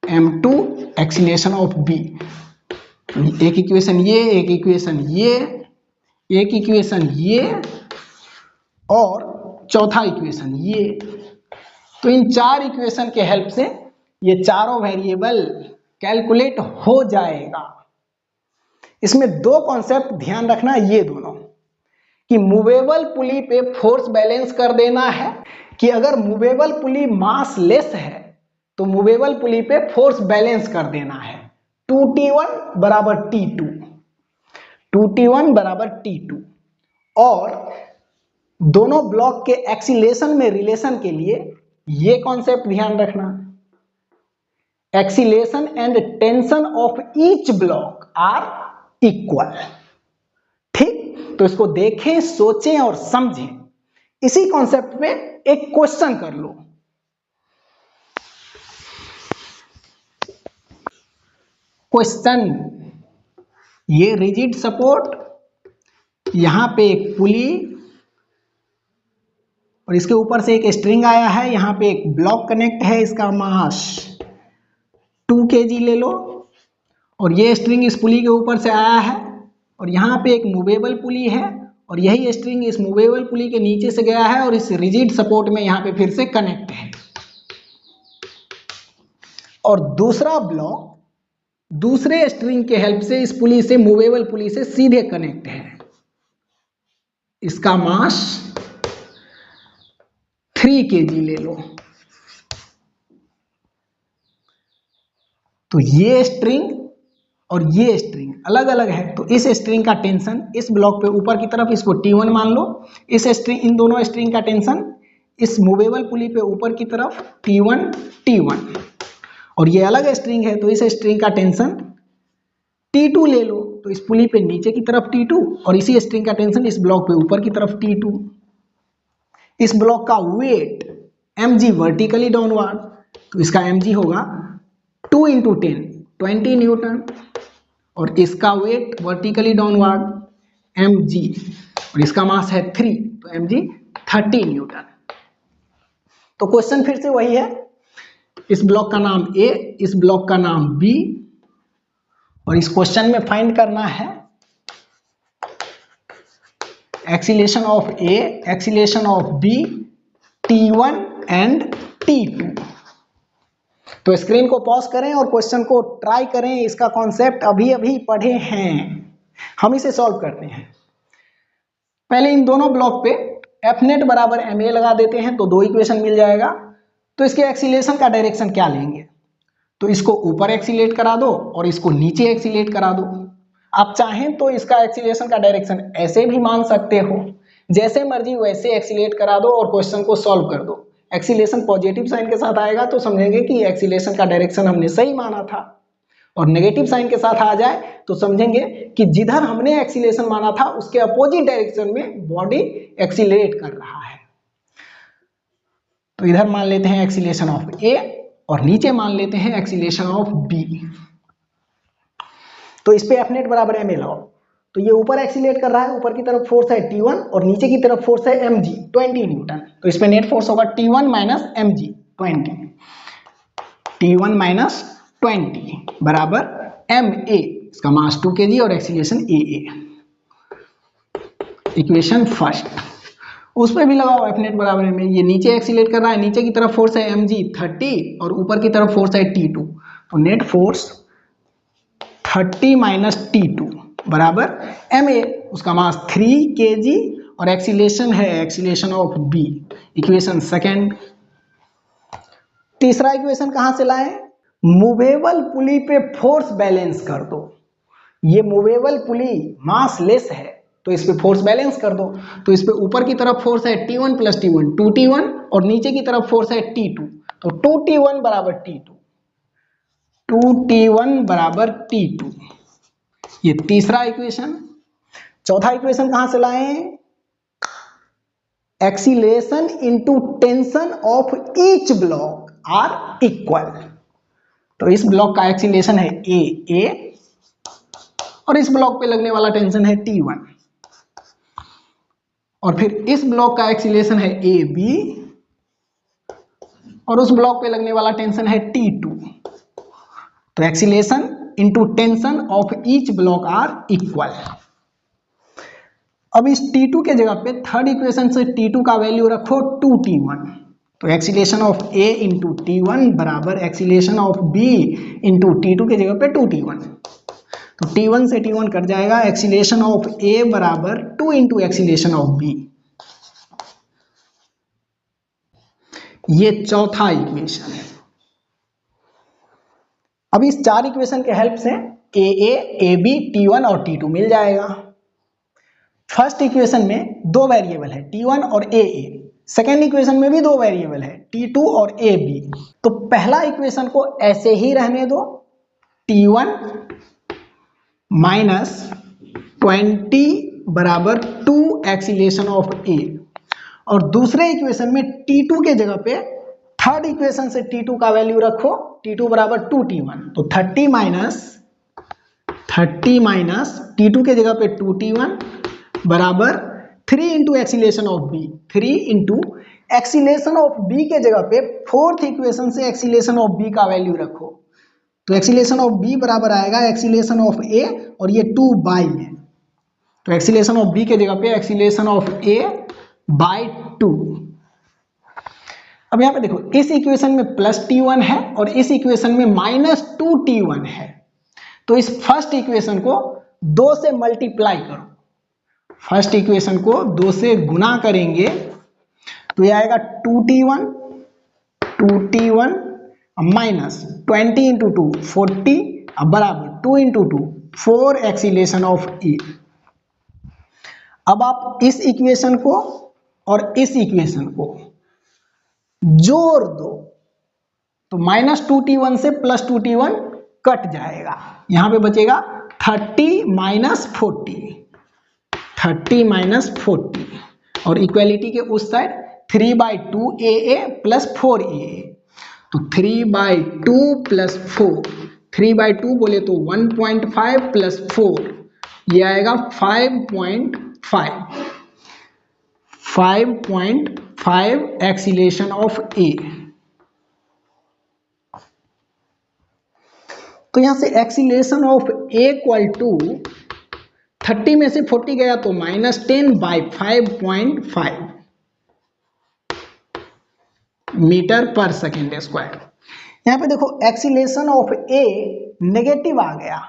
m2 acceleration of b। एक इक्वेशन ये, एक इक्वेशन ये, एक इक्वेशन ये और चौथा इक्वेशन ये। तो इन चार इक्वेशन के हेल्प से ये चारों वेरिएबल कैलकुलेट हो जाएगा। इसमें दो कॉन्सेप्ट ध्यान रखना, ये दोनों कि मूवेबल पुली पे फोर्स बैलेंस कर देना है, कि अगर मूवेबल पुली मास लेस है तो मूवेबल पुली पे फोर्स बैलेंस कर देना है 2T1 बराबर T2, 2T1 बराबर T2। और दोनों ब्लॉक के एक्सीलरेशन में रिलेशन के लिए ये कॉन्सेप्ट ध्यान रखना, acceleration and tension of each block are equal. ठीक, तो इसको देखें, सोचें और समझें। इसी कॉन्सेप्ट पे एक क्वेश्चन कर लो। क्वेश्चन, ये रिजिड सपोर्ट, यहां पे एक पुली और इसके ऊपर से एक स्ट्रिंग आया है, यहां पे एक ब्लॉक कनेक्ट है, इसका मास 2 kg ले लो, और ये स्ट्रिंग इस पुली के ऊपर से आया है, और यहाँ पे एक मूवेबल पुली है और यही स्ट्रिंग इस मूवेबल पुली के नीचे से गया है और इस रिजिड सपोर्ट में यहाँ पे फिर से कनेक्ट है। और दूसरा ब्लॉक दूसरे स्ट्रिंग के हेल्प से इस पुली से, मूवेबल पुली से सीधे कनेक्ट है, इसका मास 3 kg ले लो। तो ये स्ट्रिंग और ये स्ट्रिंग अलग अलग है, तो इस स्ट्रिंग का टेंशन इस ब्लॉक पे ऊपर की तरफ इसको T1 मान लो, इस स्ट्रिंग, इन दोनों स्ट्रिंग का टेंशन इस मूवेबल पुली पे ऊपर की तरफ T1 T1, और ये अलग स्ट्रिंग है तो इस स्ट्रिंग का टेंशन T2 ले लो, तो इस पुली पे नीचे की तरफ T2 और इसी स्ट्रिंग का टेंशन इस ब्लॉक पे ऊपर की तरफ T2। इस ब्लॉक का वेट mg वर्टिकली डाउनवर्ड, तो इसका mg होगा 2 इंटू 10 20 न्यूटन, और इसका वेट वर्टिकली डाउनवर्ड mg, और इसका मास है 3, तो mg 30 न्यूटन। तो क्वेश्चन फिर से वही है, इस ब्लॉक का नाम A, इस ब्लॉक का नाम B, और इस क्वेश्चन में फाइंड करना है acceleration of A, acceleration of B, T1 and T2। तो स्क्रीन को पॉज करें और क्वेश्चन को ट्राई करें। इसका कॉन्सेप्ट अभी अभी पढ़े हैं, हम इसे सॉल्व करते हैं। पहले इन दोनों ब्लॉक पे एफ नेट बराबर एम ए लगा देते हैं तो दो इक्वेशन मिल जाएगा। तो इसके एक्सीलरेशन का डायरेक्शन क्या लेंगे, तो इसको ऊपर एक्सीलेट करा दो और इसको नीचे एक्सीलेट करा दो। आप चाहें तो इसका एक्सीलरेशन का डायरेक्शन ऐसे भी मान सकते हो, जैसे मर्जी वैसे एक्सीलेट करा दो और क्वेश्चन को सॉल्व कर दो। एक्सीलरेशन पॉजिटिव साइन के साथ आएगा तो समझेंगे कि एक्सीलरेशन का डायरेक्शन हमने सही माना था, और नेगेटिव साइन के साथ आ जाए तो समझेंगे कि जिधर हमने एक्सीलरेशन माना था उसके अपोजिट डायरेक्शन में बॉडी एक्सीलरेट कर रहा है। तो इधर मान लेते हैं एक्सीलरेशन ऑफ ए और नीचे मान लेते हैं एक्सीलरेशन ऑफ बी। तो इस पे एफ नेट बराबर एम ए लगाओ। तो ये ऊपर एक्सीलरेट कर रहा है, ऊपर की तरफ फोर्स है T1 और नीचे की तरफ फोर्स है mg 20 न्यूटन। तो इस पे नेट फोर्स होगा T1 minus mg 20, T1 minus 20 बराबर ma, इसका मास 2 kg और एक्सीलरेशन AA। इक्वेशन फर्स्ट, उस पर भी लगाओ एफ नेट बराबर एम ए। ये नीचे एक्सीलरेट कर रहा है, नीचे की तरफ फोर्स है mg 30 और ऊपर की तरफ फोर्स है T2। तो नेट फोर्स 30 माइनस T2 बराबर ma, उसका मास 3 kg और एक्सीलरेशन है acceleration of b। Equation second. तीसरा इक्वेशन कहां से लाए, मूवेबल पुली पे फोर्स बैलेंस कर दो। ये मूवेबल पुली मास लेस है तो इस पे फोर्स बैलेंस कर दो। तो इस पे ऊपर की तरफ फोर्स है T1 प्लस T1 2T1 और नीचे की तरफ फोर्स है T2। तो 2T1 बराबर T2, 2T1 बराबर T2। ये तीसरा इक्वेशन। चौथा इक्वेशन कहां से लाए, acceleration into tension of each block are equal. तो इस ब्लॉक का एक्सीलरेशन है A और इस ब्लॉक पे लगने वाला टेंशन है T1, और फिर इस ब्लॉक का एक्सीलरेशन है AB और उस ब्लॉक पे लगने वाला टेंशन है T2। तो acceleration into tension of each block are equal. अब इस T2 के जगह पे थर्ड इक्वेशन से T2 का वैल्यू रखो 2T1। तो acceleration of A into T1 बराबर acceleration of B into T2 के जगह पे 2T1। तो T1 से T1 कट जाएगा, एक्सीलरेशन ऑफ A बराबर 2 इंटू एक्सीलरेशन ऑफ B। ये चौथा इक्वेशन है। अब इस चार इक्वेशन के हेल्प से AA, AB, T1 और T2 मिल जाएगा। फर्स्ट इक्वेशन में दो वेरिएबल है T1 और AA, सेकेंड इक्वेशन में भी दो वेरिएबल है T2 और AB। तो पहला इक्वेशन को ऐसे ही रहने दो, T1 माइनस 20 बराबर 2 एक्सीलरेशन ऑफ A, और दूसरे इक्वेशन में T2 के जगह पे थर्ड इक्वेशन से T2 का वैल्यू रखो, T2 बराबर 2T1। तो 30 माइनस T2 के जगह पे 2T1 बराबर 3 into acceleration of B। 3 into acceleration of B के जगह पे फोर्थ इक्वेशन से एक्सीलरेशन ऑफ B का वैल्यू रखो। तो एक्सीलरेशन ऑफ B बराबर आएगा एक्सीलरेशन ऑफ A और ये 2 बाई में। तो एक्सीलरेशन ऑफ B के जगह पे एक्सीलरेशन ऑफ A बाई 2। अब यहां पे देखो, इस इक्वेशन में प्लस T1 है और इस इक्वेशन में माइनस 2T1 है। तो इस फर्स्ट इक्वेशन को 2 से मल्टीप्लाई करो, फर्स्ट इक्वेशन को 2 से गुना करेंगे तो यह आएगा 2T1 माइनस 20 इंटू 2 40 बराबर 2 इंटू 2 4 एक्सीलरेशन ऑफ A। अब आप इस इक्वेशन को और इस इक्वेशन को जोड़ दो तो माइनस 2T1 से प्लस 2T1 कट जाएगा, यहां पे बचेगा 30 माइनस 40, 30 माइनस 40 और इक्वेलिटी के उस साइड 3/2 AA प्लस 4 AA। तो 3/2 प्लस 4, 3/2 बोले तो 1.5 प्लस 4, ये आएगा 5.5 एक्सीलरेशन ऑफ A। तो यहां से acceleration of A equal to 30 में से 40 गया तो -10/5.5 मीटर पर सेकेंड स्क्वायर। यहां पे देखो एक्सीलरेशन ऑफ ए नेगेटिव आ गया,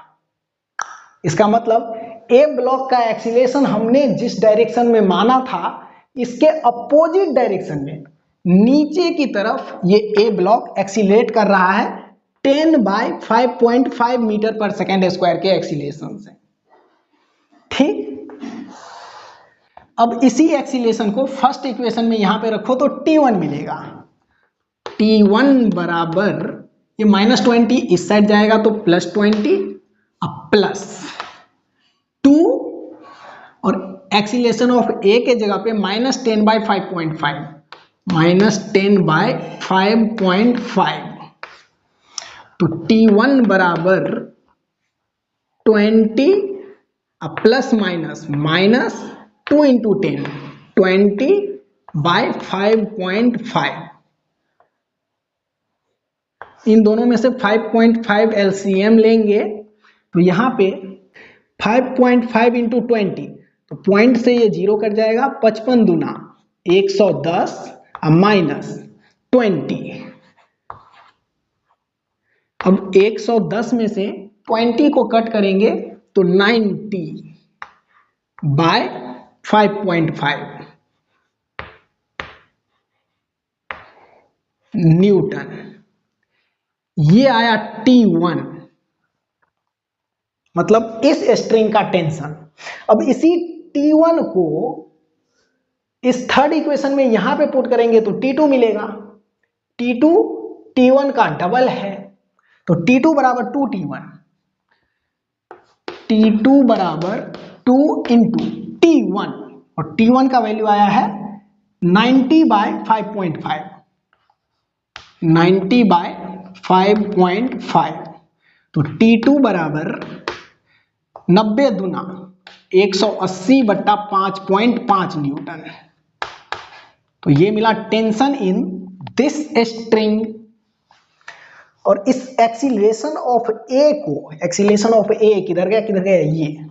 इसका मतलब ए ब्लॉक का एक्सीलरेशन हमने जिस डायरेक्शन में माना था इसके अपोजिट डायरेक्शन में नीचे की तरफ ये ए ब्लॉक एक्सीलरेट कर रहा है 10/5.5 मीटर पर सेकेंड स्क्वायर के एक्सीलरेशन से। ठीक, अब इसी एक्सीलरेशन को फर्स्ट इक्वेशन में यहां पे रखो तो T1 मिलेगा। T1 बराबर ये -20 इस साइड जाएगा तो +20 अब +2 और एक्सीलरेशन ऑफ ए के जगह पे -10/5.5 -10/5.5 तो T1 बराबर 20 प्लस माइनस -2 × 10 20/5.5। इन दोनों में से 5.5 LCM लेंगे तो यहाँ पे 5.5 × 20 तो पॉइंट से ये 0 कट जाएगा, 55 दूना 110 -20। अब 110 में से 20 को कट करेंगे तो 90/5.5 न्यूटन। ये आया T1 मतलब इस स्ट्रिंग का टेंशन। अब इसी T1 को इस थर्ड इक्वेशन में यहां पे पुट करेंगे तो T2 मिलेगा। T2 T1 का डबल है तो T2 बराबर 2T1, T2 बराबर 2 × T1 और T1 का वैल्यू आया है 90/5.5 90/5.5 तो T2 बराबर 90 दूना 180/5.5 न्यूटन। तो ये मिला टेंशन इन दिस स्ट्रिंग। और इस एक्सीलरेशन ऑफ ए को, एक्सीलरेशन ऑफ ए किधर गया ये,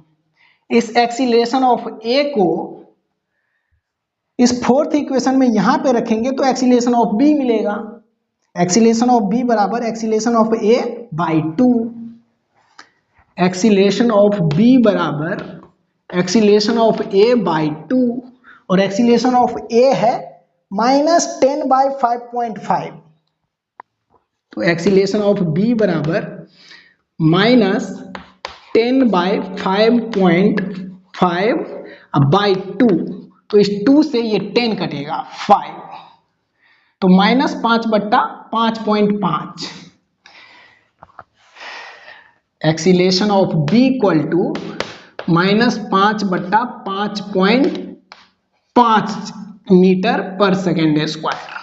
इस एक्सीलरेशन ऑफ ए को इस फोर्थ इक्वेशन में यहां पे रखेंगे तो एक्सीलरेशन ऑफ बी मिलेगा। एक्सीलरेशन ऑफ बी बराबर acceleration of A by 2। Acceleration of B बराबर एक्सीलरेशन ऑफ ए बाई 2 और एक्सीलरेशन ऑफ ए है -10/5.5 तो एक्सीलरेशन ऑफ बी बराबर -10/5.5 बाई 2 तो इस 2 से ये 10 कटेगा 5 तो -5/5.5 acceleration of B equal to -5/5.5 metre per second square.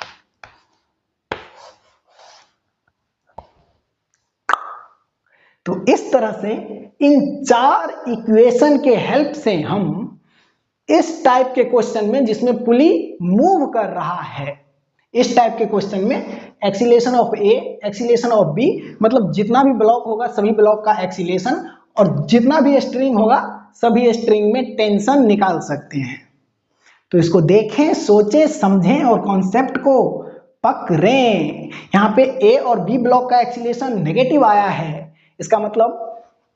तो इस तरह से इन 4 इक्वेशन के हेल्प से हम इस टाइप के क्वेश्चन में जिसमें पुली मूव कर रहा है, इस टाइप के क्वेश्चन में acceleration of A, acceleration of B मतलब जितना भी ब्लॉक होगा सभी ब्लॉक का एक्सीलरेशन और जितना भी स्ट्रिंग होगा सभी स्ट्रिंग में टेंशन निकाल सकते हैं। तो इसको देखें, सोचें, समझें और कॉन्सेप्ट को पकड़ें। यहाँ पे ए और बी ब्लॉक का एक्सीलरेशन नेगेटिव आया है, इसका मतलब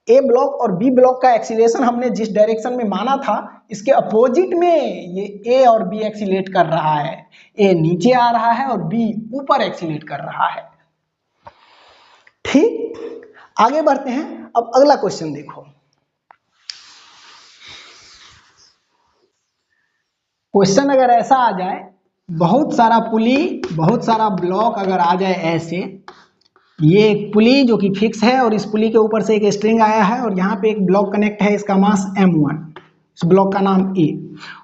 ए ब्लॉक और बी ब्लॉक का एक्सीलरेशन हमने जिस डायरेक्शन में माना था इसके अपोजिट में ये ए और बी एक्सीलरेट कर रहा है। ए नीचे आ रहा है और बी ऊपर एक्सीलरेट कर रहा है। ठीक, आगे बढ़ते हैं। अब अगला क्वेश्चन देखो। क्वेश्चन अगर ऐसा आ जाए, बहुत सारा पुली, बहुत सारा ब्लॉक अगर आ जाए ऐसे, ये एक पुली जो कि फिक्स है और इस पुली के ऊपर से एक स्ट्रिंग आया है और यहाँ पे एक ब्लॉक कनेक्ट है, इसका मास m1, इस ब्लॉक का नाम A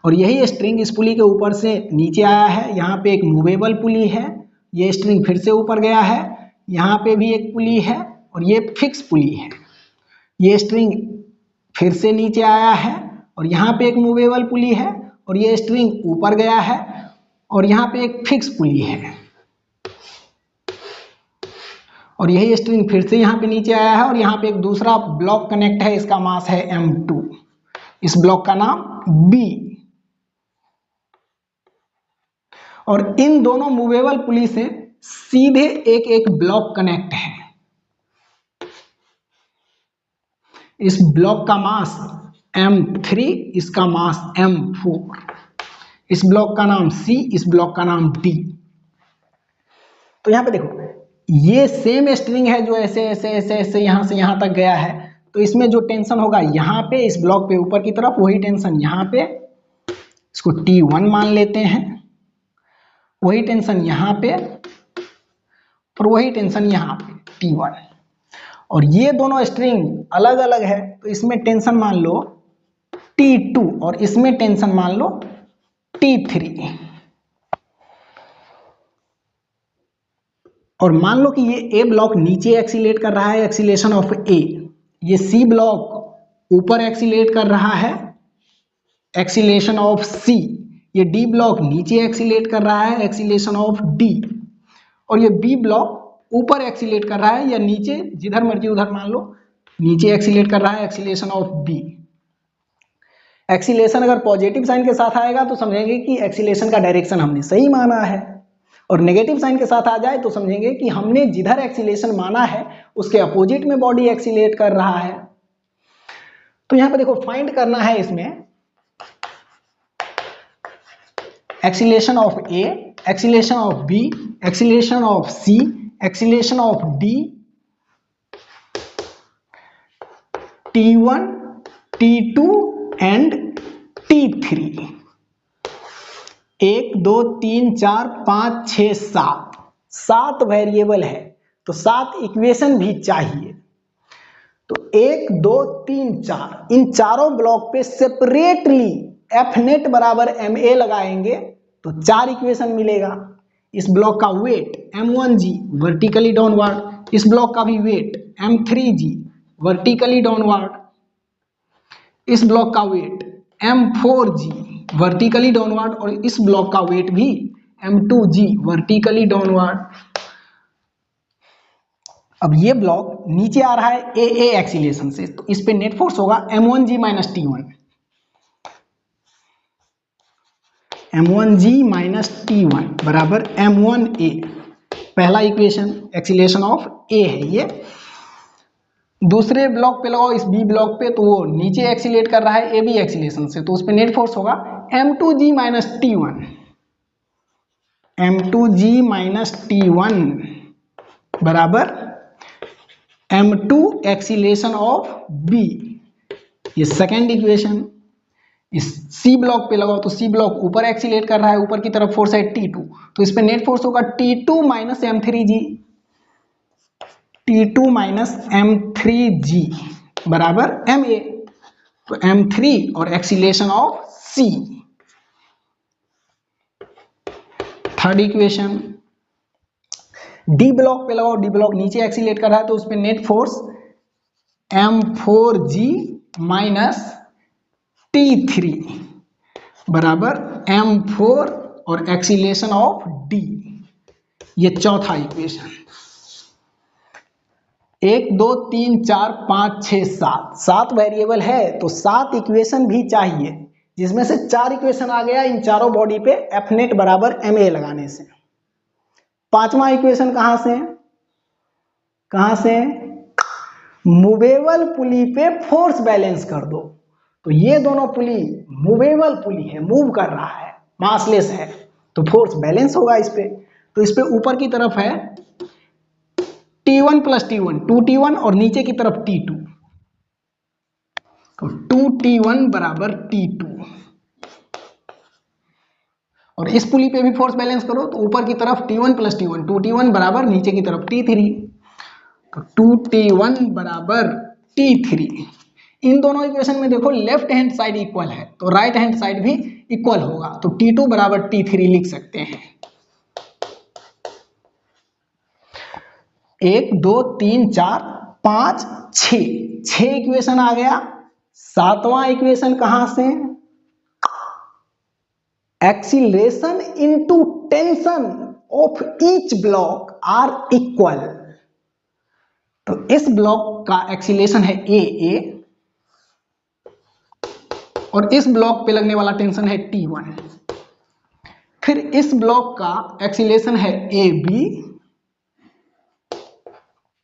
और यही स्ट्रिंग इस पुली के ऊपर से नीचे आया है। यहाँ पे एक मूवेबल पुली है, ये स्ट्रिंग फिर से ऊपर गया है, यहाँ पे भी एक पुली है और ये फिक्स पुली है। ये स्ट्रिंग फिर से नीचे आया है और यहाँ पे एक मूवेबल पुली है और ये स्ट्रिंग ऊपर गया है और यहाँ पे एक फिक्स पुली है और यही स्ट्रिंग फिर से यहाँ पे नीचे आया है और यहाँ पे एक दूसरा ब्लॉक कनेक्ट है, इसका मास है m2, इस ब्लॉक का नाम B। और इन दोनों मूवेबल पुली से सीधे एक एक ब्लॉक कनेक्ट है। इस ब्लॉक का मास m3, इसका मास m4, इस ब्लॉक का नाम C, इस ब्लॉक का नाम D। तो यहां पे देखो ये सेम स्ट्रिंग है जो ऐसे ऐसे ऐसे ऐसे यहां से यहां तक गया है, तो इसमें जो टेंशन होगा यहाँ पे इस ब्लॉक पे ऊपर की तरफ, वही टेंशन यहाँ पे, इसको T1 मान लेते हैं, वही टेंशन यहाँ पे और वही टेंशन यहाँ पे T1। और ये दोनों स्ट्रिंग अलग अलग है, तो इसमें टेंशन मान लो T2 और इसमें टेंशन मान लो T3। और मान लो कि ये A ब्लॉक नीचे एक्सीलेट कर रहा है, एक्सीलेशन ऑफ A, ये C ब्लॉक ऊपर एक्सीलेट कर रहा है, एक्सीलेशन ऑफ C, ये D ब्लॉक नीचे एक्सीलेट कर रहा है, एक्सीलेशन ऑफ D, और ये B ब्लॉक ऊपर एक्सीलेट कर रहा है या नीचे, जिधर मर्जी उधर मान लो, नीचे एक्सीलेट कर रहा है, एक्सीलेशन ऑफ B। एक्सीलेशन अगर पॉजिटिव साइन के साथ आएगा तो समझेंगे कि एक्सीलेशन का डायरेक्शन हमने सही माना है, और नेगेटिव साइन के साथ आ जाए तो समझेंगे कि हमने जिधर एक्सीलेशन माना है उसके अपोजिट में बॉडी एक्सीलेट कर रहा है। तो यहां पे देखो फाइंड करना है इसमें acceleration of A, acceleration of B, acceleration of C, acceleration of D, T1, T2 and T3। 1 2 3 4 5 6 7, 7 variable है तो 7 इक्वेशन भी चाहिए। तो 1 2 3 4 इन चारों ब्लॉक पे सेपरेटली एफ नेट बराबर ma लगाएंगे तो 4 इक्वेशन मिलेगा। इस ब्लॉक का वेट m1g वर्टिकली डाउनवर्ड, इस ब्लॉक का भी वेट m3g वर्टिकली डाउनवर्ड, इस ब्लॉक का वेट m4g वर्टिकली डाउनवर्ड, और इस ब्लॉक का वेट भी m2g वर्टिकली डाउनवर्ड। अब ये ब्लॉक नीचे आ रहा है AA एक्सीलेशन से, तो इस पे नेट फोर्स होगा m1g minus T1, m1g minus T1 बराबर m1a। पहला इक्वेशन एक्सीलेशन ऑफ A है ये। दूसरे ब्लॉक पे लगाओ इस B ब्लॉक पे, तो वो नीचे एक्सीलेट कर रहा है AB एक्सीलेशन से, तो उस पे नेट फोर्स होगा m2g minus T1, m2g minus T1 बराबर m2 एक्सीलेशन ऑफ B। ये सेकेंड इक्वेशन। इस C ब्लॉक पे लगाओ तो C ब्लॉक ऊपर एक्सीलेट कर रहा है, ऊपर की तरफ फोर्स है T2, तो इस पे नेट फोर्स होगा T2 minus M3G, T2 minus M3G बराबर MA। तो M3 और acceleration of C। Third equation D block पे लगाओ, D ब्लॉक नीचे एक्सीलेट कर रहा है तो उस पे net force M4G minus T3 बराबर M4 और एक्सीलेशन ऑफ D। ये चौथा इक्वेशन। 1 2 3 4 5 6 7, 7 वेरिएबल है तो 7 इक्वेशन भी चाहिए, जिसमें से 4 इक्वेशन आ गया इन चारों बॉडी पे एफ नेट बराबर ma लगाने से। पांचवा इक्वेशन कहां से मूवेबल पुली पे फोर्स बैलेंस कर दो। तो ये दोनों पुली मूवेबल पुली है, मूव कर रहा है, मासलेस है, तो फोर्स बैलेंस होगा इस पे। तो इस पे ऊपर की तरफ है T1 प्लस T1 2T1 और नीचे की तरफ T2, तो 2T1 बराबर T2। और इस पुली पे भी फोर्स बैलेंस करो तो ऊपर की तरफ T1 प्लस T1 2T1 बराबर नीचे की तरफ T3, तो 2T1 बराबर T3। इन दोनों इक्वेशन में देखो लेफ्ट हैंड साइड इक्वल है तो राइट हैंड साइड भी इक्वल होगा, तो T2 बराबर T3 लिख सकते हैं। 1 2 3 4 5 6 इक्वेशन आ गया। सातवां इक्वेशन कहां से acceleration into tension of each block are equal. तो इस ब्लॉक का एक्सीलरेशन है ए और इस ब्लॉक पे लगने वाला टेंशन है T1। फिर इस ब्लॉक का एक्सीलरेशन है ए बी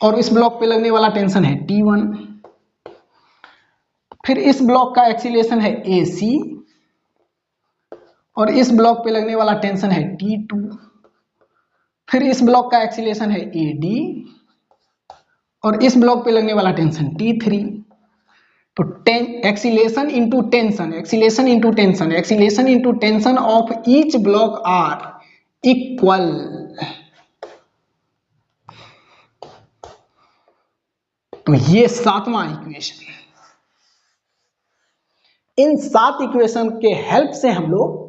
और इस ब्लॉक पे लगने वाला टेंशन है T1। फिर इस ब्लॉक का एक्सीलरेशन है ए सी और इस ब्लॉक पे लगने वाला टेंशन है T2। फिर इस ब्लॉक का एक्सीलरेशन है ए डी और इस ब्लॉक पे लगने वाला टेंशन T3। तो acceleration into tension, acceleration into tension, acceleration into tension of each block are equal. तो ये 7वां इक्वेशन। इन 7 इक्वेशन के हेल्प से हम लोग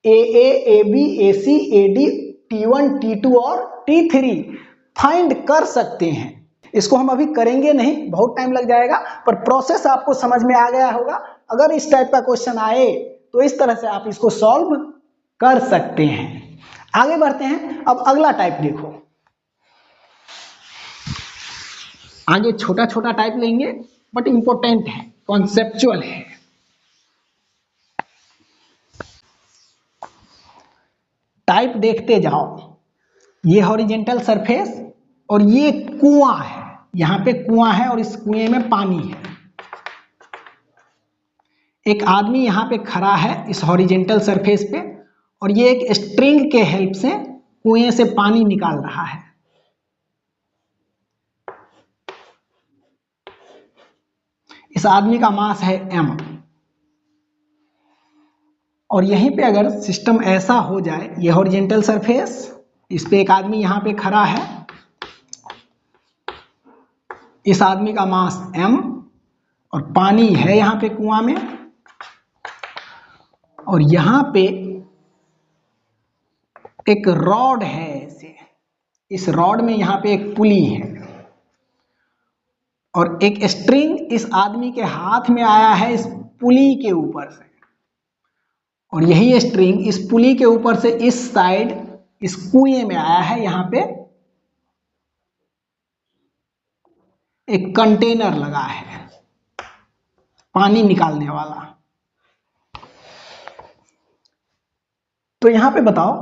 A B A C A D T1 T2 और T3 फाइंड कर सकते हैं। इसको हम अभी करेंगे नहीं, बहुत टाइम लग जाएगा, पर प्रोसेस आपको समझ में आ गया होगा। अगर इस टाइप का क्वेश्चन आए तो इस तरह से आप इसको सॉल्व कर सकते हैं। आगे बढ़ते हैं। अब अगला टाइप देखो। आगे छोटा छोटा टाइप लेंगे बट इंपॉर्टेंट है, कॉन्सेप्चुअल है। टाइप देखते जाओ। ये हॉरिजेंटल सरफेस और ये कुआं है, यहां पे कुआं है और इस कुएं में पानी है। एक आदमी यहां पे खड़ा है इस हॉरिजेंटल सरफेस पे और ये एक स्ट्रिंग के हेल्प से कुएं से पानी निकाल रहा है। इस आदमी का मास है m और यहीं पे अगर सिस्टम ऐसा हो जाए, ये हॉरिजेंटल सरफेस, इस पे एक आदमी यहां पे खड़ा है, इस आदमी का मास m और पानी है यहां पे कुआं में और यहां पे एक रॉड है ऐसे, इस रॉड में यहां पे एक पुली है और एक स्ट्रिंग इस आदमी के हाथ में आया है इस पुली के ऊपर से और यही स्ट्रिंग इस पुली के ऊपर से इस साइड इस कुएं में आया है। यहां पे एक कंटेनर लगा है पानी निकालने वाला। तो यहां पे बताओ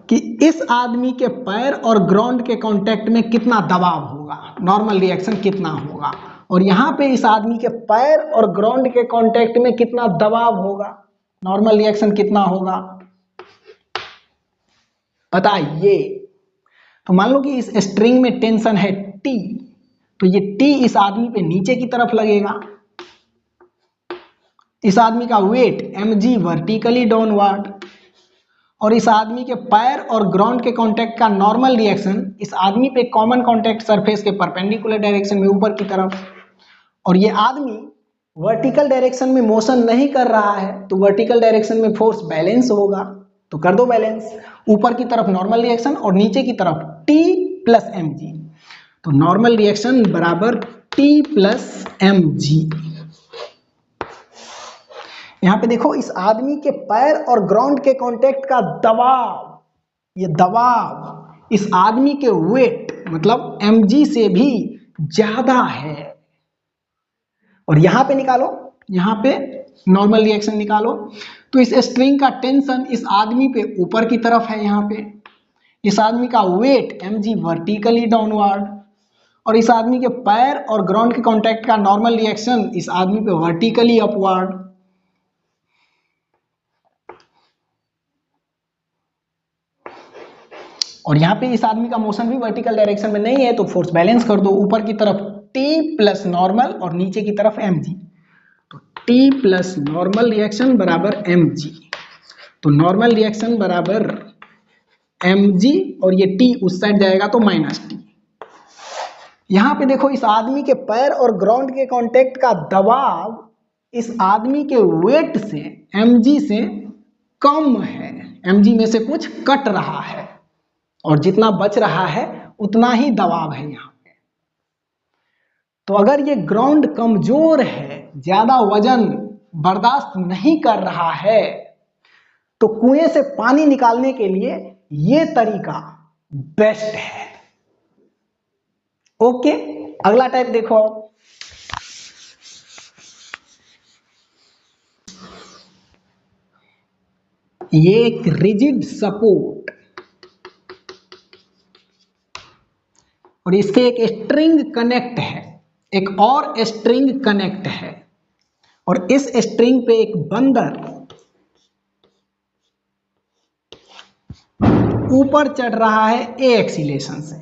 कि इस आदमी के पैर और ग्राउंड के कांटेक्ट में कितना दबाव होगा, नॉर्मल रिएक्शन कितना होगा, और यहां पे इस आदमी के पैर और ग्राउंड के कांटेक्ट में कितना दबाव होगा, नॉर्मल रिएक्शन कितना होगा, बताइए। तो मान लो कि इस स्ट्रिंग में टेंशन है T, तो ये T इस आदमी पे नीचे की तरफ लगेगा। इस आदमी का वेट mg वर्टिकली डाउनवर्ड और इस आदमी के पैर और ग्राउंड के कांटेक्ट का नॉर्मल रिएक्शन इस आदमी पे कॉमन कांटेक्ट सरफेस के परपेंडिकुलर डायरेक्शन में ऊपर की तरफ, और ये आदमी वर्टिकल डायरेक्शन में मोशन नहीं कर रहा है तो वर्टिकल डायरेक्शन में फोर्स बैलेंस होगा। तो कर दो बैलेंस, ऊपर की तरफ नॉर्मल रिएक्शन और नीचे की तरफ T प्लस mg। तो नॉर्मल रिएक्शन बराबर T प्लस mg। यहां पे देखो इस आदमी के पैर और ग्राउंड के कांटेक्ट का दबाव, ये दबाव इस आदमी के वेट मतलब mg से भी ज्यादा है। और यहां पे निकालो, यहां पे नॉर्मल रिएक्शन निकालो। तो इस स्ट्रिंग का टेंशन इस आदमी पे ऊपर की तरफ है, यहां पे इस आदमी का वेट mg वर्टिकली डाउनवर्ड और इस आदमी के पैर और ग्राउंड के कांटेक्ट का नॉर्मल रिएक्शन इस आदमी पे वर्टिकली अपवर्ड। और यहां पे इस आदमी का मोशन भी वर्टिकल डायरेक्शन में नहीं है तो फोर्स बैलेंस कर दो, ऊपर की तरफ T प्लस नॉर्मल और नीचे की तरफ mg। तो T प्लस नॉर्मल रिएक्शन बराबर mg, तो नॉर्मल रिएक्शन बराबर mg और ये T उस साइड जाएगा तो माइनस T। यहां पे देखो इस आदमी के पैर और ग्राउंड के कांटेक्ट का दबाव इस आदमी के वेट से mg से कम है, mg में से कुछ कट रहा है और जितना बच रहा है उतना ही दबाव है यहां पे। तो अगर ये ग्राउंड कमजोर है, ज्यादा वजन बर्दाश्त नहीं कर रहा है, तो कुएं से पानी निकालने के लिए ये तरीका बेस्ट है। ओके, अगला टाइप देखो आप, ये एक रिजिड सपोर्ट और इसके एक स्ट्रिंग कनेक्ट है, एक और स्ट्रिंग कनेक्ट है और इस स्ट्रिंग पे एक बंदर ऊपर चढ़ रहा है ए एक्सीलेशन से।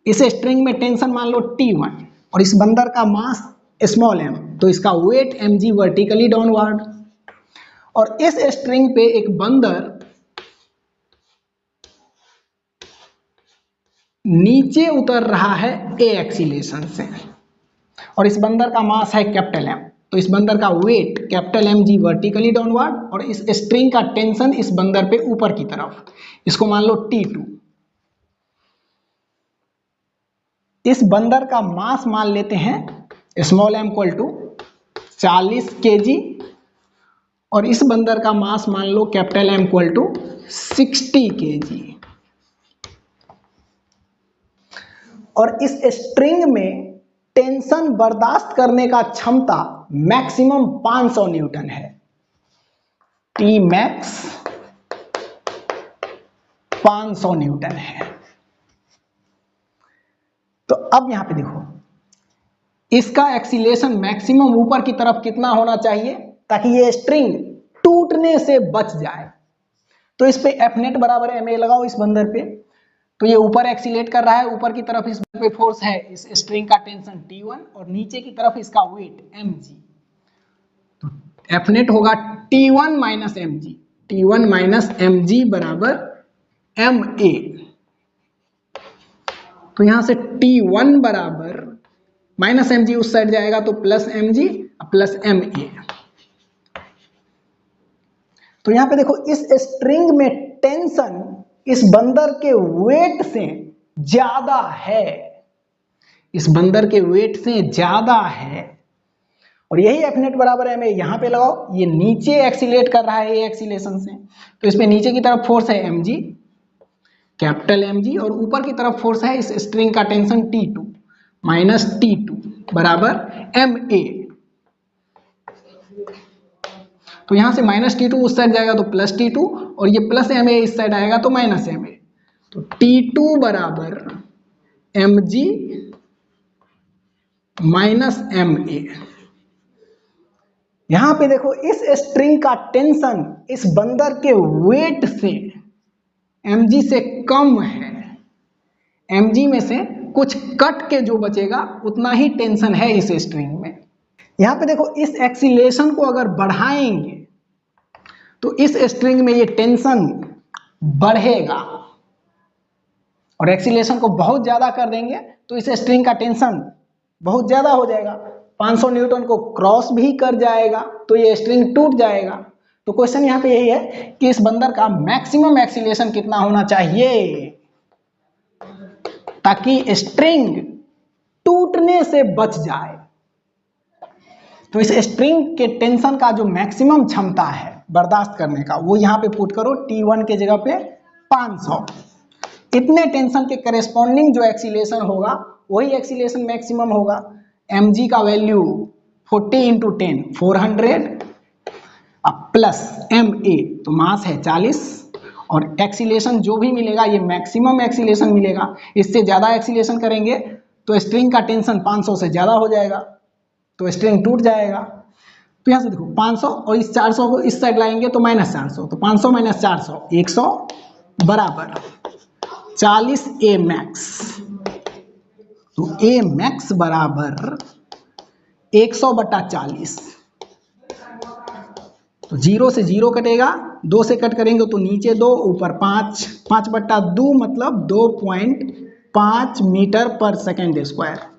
इस स्ट्रिंग में टेंशन मान लो T1 और इस बंदर का मास स्मॉल m, तो इसका वेट mg वर्टिकली डाउनवर्ड और इस स्ट्रिंग पे एक बंदर नीचे उतर रहा है ए एक्सीलेशन से और इस बंदर का मास है कैपिटल M, तो इस बंदर का weight capital mg vertically downward और इस स्ट्रिंग का टेंशन इस बंदर पे ऊपर की तरफ, इसको मान लो T2। इस बंदर का मास मान लेते हैं small m equal to 40 kg और इस बंदर का मास मान लो capital M equal to 60 kg और इस स्ट्रिंग में टेंशन बर्दाश्त करने का क्षमता मैक्सिमम 500 न्यूटन है। T मैक्स 500 न्यूटन है। तो अब यहां पे देखो, इसका एक्सीलेशन मैक्सिमम ऊपर की तरफ कितना होना चाहिए ताकि ये स्ट्रिंग टूटने से बच जाए। तो इस पे F नेट बराबर ma लगाओ इस बंदर पे, तो ये ऊपर एक्सीलेट कर रहा है, ऊपर की तरफ इस पे फोर्स है, इस स्ट्रिंग का टेंशन T1 और नीचे की तरफ इसका वेट mg, तो F नेट होगा T1 minus mg, T1 minus mg बराबर ma। तो यहां से T1 बराबर माइनस mg उस साइड जाएगा तो प्लस mg प्लस ma। तो यहां पे देखो इस स्ट्रिंग में टेंशन इस बंदर के वेट से ज्यादा है, इस बंदर के वेट से ज्यादा है और यही F नेट बराबर है, मैं यहां पे लगाओ, ये नीचे एक्सीलेट कर रहा है ये एक्सीलेशन से, तो इसमें नीचे की तरफ फोर्स है mg कैपिटल mg और ऊपर की तरफ फोर्स है इस स्ट्रिंग का टेंशन T2 माइनस T2 बराबर ma। तो यहां से माइनस T2 उस साइड जाएगा तो प्लस T2 और ये प्लस ma इस साइड आएगा तो माइनस ma, तो T2 बराबर mg माइनस ma। यहां पे देखो इस स्ट्रिंग का टेंशन इस बंदर के वेट से mg से कम है, mg में से कुछ कट के जो बचेगा उतना ही टेंशन है इस स्ट्रिंग में। यहां पे देखो इस एक्सीलेशन को अगर बढ़ाएंगे तो इस स्ट्रिंग में ये टेंशन बढ़ेगा और एक्सीलेशन को बहुत ज्यादा कर देंगे तो इस स्ट्रिंग का टेंशन बहुत ज्यादा हो जाएगा, 500 न्यूटन को क्रॉस भी कर जाएगा तो ये स्ट्रिंग टूट जाएगा। तो क्वेश्चन यहाँ पे यही है कि इस बंदर का मैक्सिमम एक्सीलेशन कितना होना चाहिए ताकि स्ट्रिंग टूटने से बच जाए। तो इस स्ट्रिंग के टेंशन का जो मैक्सिमम क्षमता है बर्दाश्त करने का वो यहाँ पे पुट करो, T1 के जगह पे 500। इतने टेंशन के करेस्पॉन्डिंग जो एक्सीलेशन होगा वही एक्सीलेशन मैक्सिमम होगा। mg का वैल्यू 40 इंटू 10 400 प्लस ma, तो मास है 40 और एक्सीलेशन जो भी मिलेगा ये मैक्सिमम एक्सीलेशन मिलेगा। इससे ज्यादा एक्सीलेशन करेंगे तो स्ट्रिंग का टेंशन 500 से ज्यादा हो जाएगा तो स्ट्रिंग टूट जाएगा। तो यहां से देखो 500 और इस 400 को इस साइड लाएंगे तो माइनस 400, तो 500 माइनस 400 100 बराबर 40 a मैक्स, तो a मैक्स बराबर 100 बटा 40, तो 0 से 0 कटेगा, 2 से कट करेंगे तो नीचे 2 ऊपर 5, 5 बटा 2 मतलब 2.5 मीटर पर सेकेंड स्क्वायर।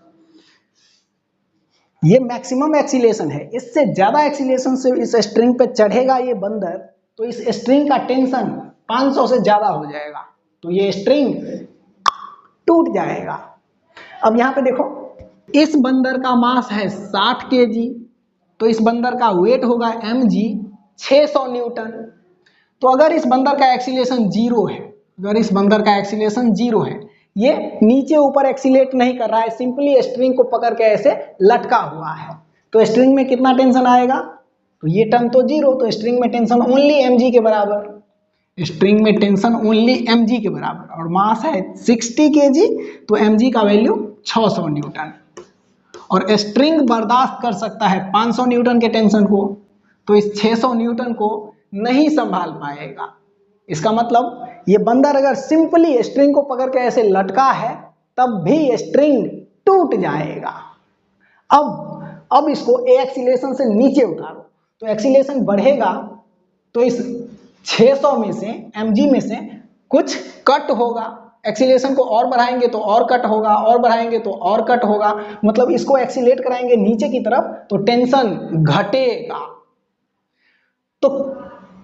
ये मैक्सिमम एक्सीलेशन है, इससे ज्यादा एक्सीलेशन से इस स्ट्रिंग पे चढ़ेगा ये बंदर तो इस स्ट्रिंग का टेंशन 500 से ज्यादा हो जाएगा तो ये स्ट्रिंग टूट जाएगा। अब यहां पे देखो इस बंदर का मास है 60 kg तो इस बंदर का वेट होगा mg 600 न्यूटन। तो अगर इस बंदर का एक्सीलेशन 0 है, अगर इस बंदर का एक्सीलेशन 0 है ये नीचे ऊपर एक्सीलेट नहीं कर रहा है, सिंपली स्ट्रिंग को पकड़ के ऐसे लटका हुआ है। तो स्ट्रिंग में कितना टेंशन आएगा, तो ये टर्म तो जीरो, तो स्ट्रिंग में टेंशन ओनली mg के बराबर, स्ट्रिंग में टेंशन ओनली mg के बराबर, और मास है 60 kg, तो mg का वैल्यू 600 न्यूटन। और स्ट्रिंग बर्दाश्त कर सकता है 500 न्यूटन के टेंशन को, तो इस 600 न्यूटन को नहीं संभाल पाएगा। इसका मतलब ये बंदर अगर सिंपली स्ट्रिंग को पकड़ के ऐसे लटका है तब भी स्ट्रिंग टूट जाएगा। अब इसको एक्सीलेशन से नीचे उतारो, तो एक्सीलेशन बढ़ेगा, तो इस 600 में से mg में से कुछ कट होगा, एक्सीलेशन को और बढ़ाएंगे तो और कट होगा, और बढ़ाएंगे तो और कट होगा, मतलब इसको एक्सीलेट कराएंगे नीचे की तरफ तो टेंशन घटेगा। तो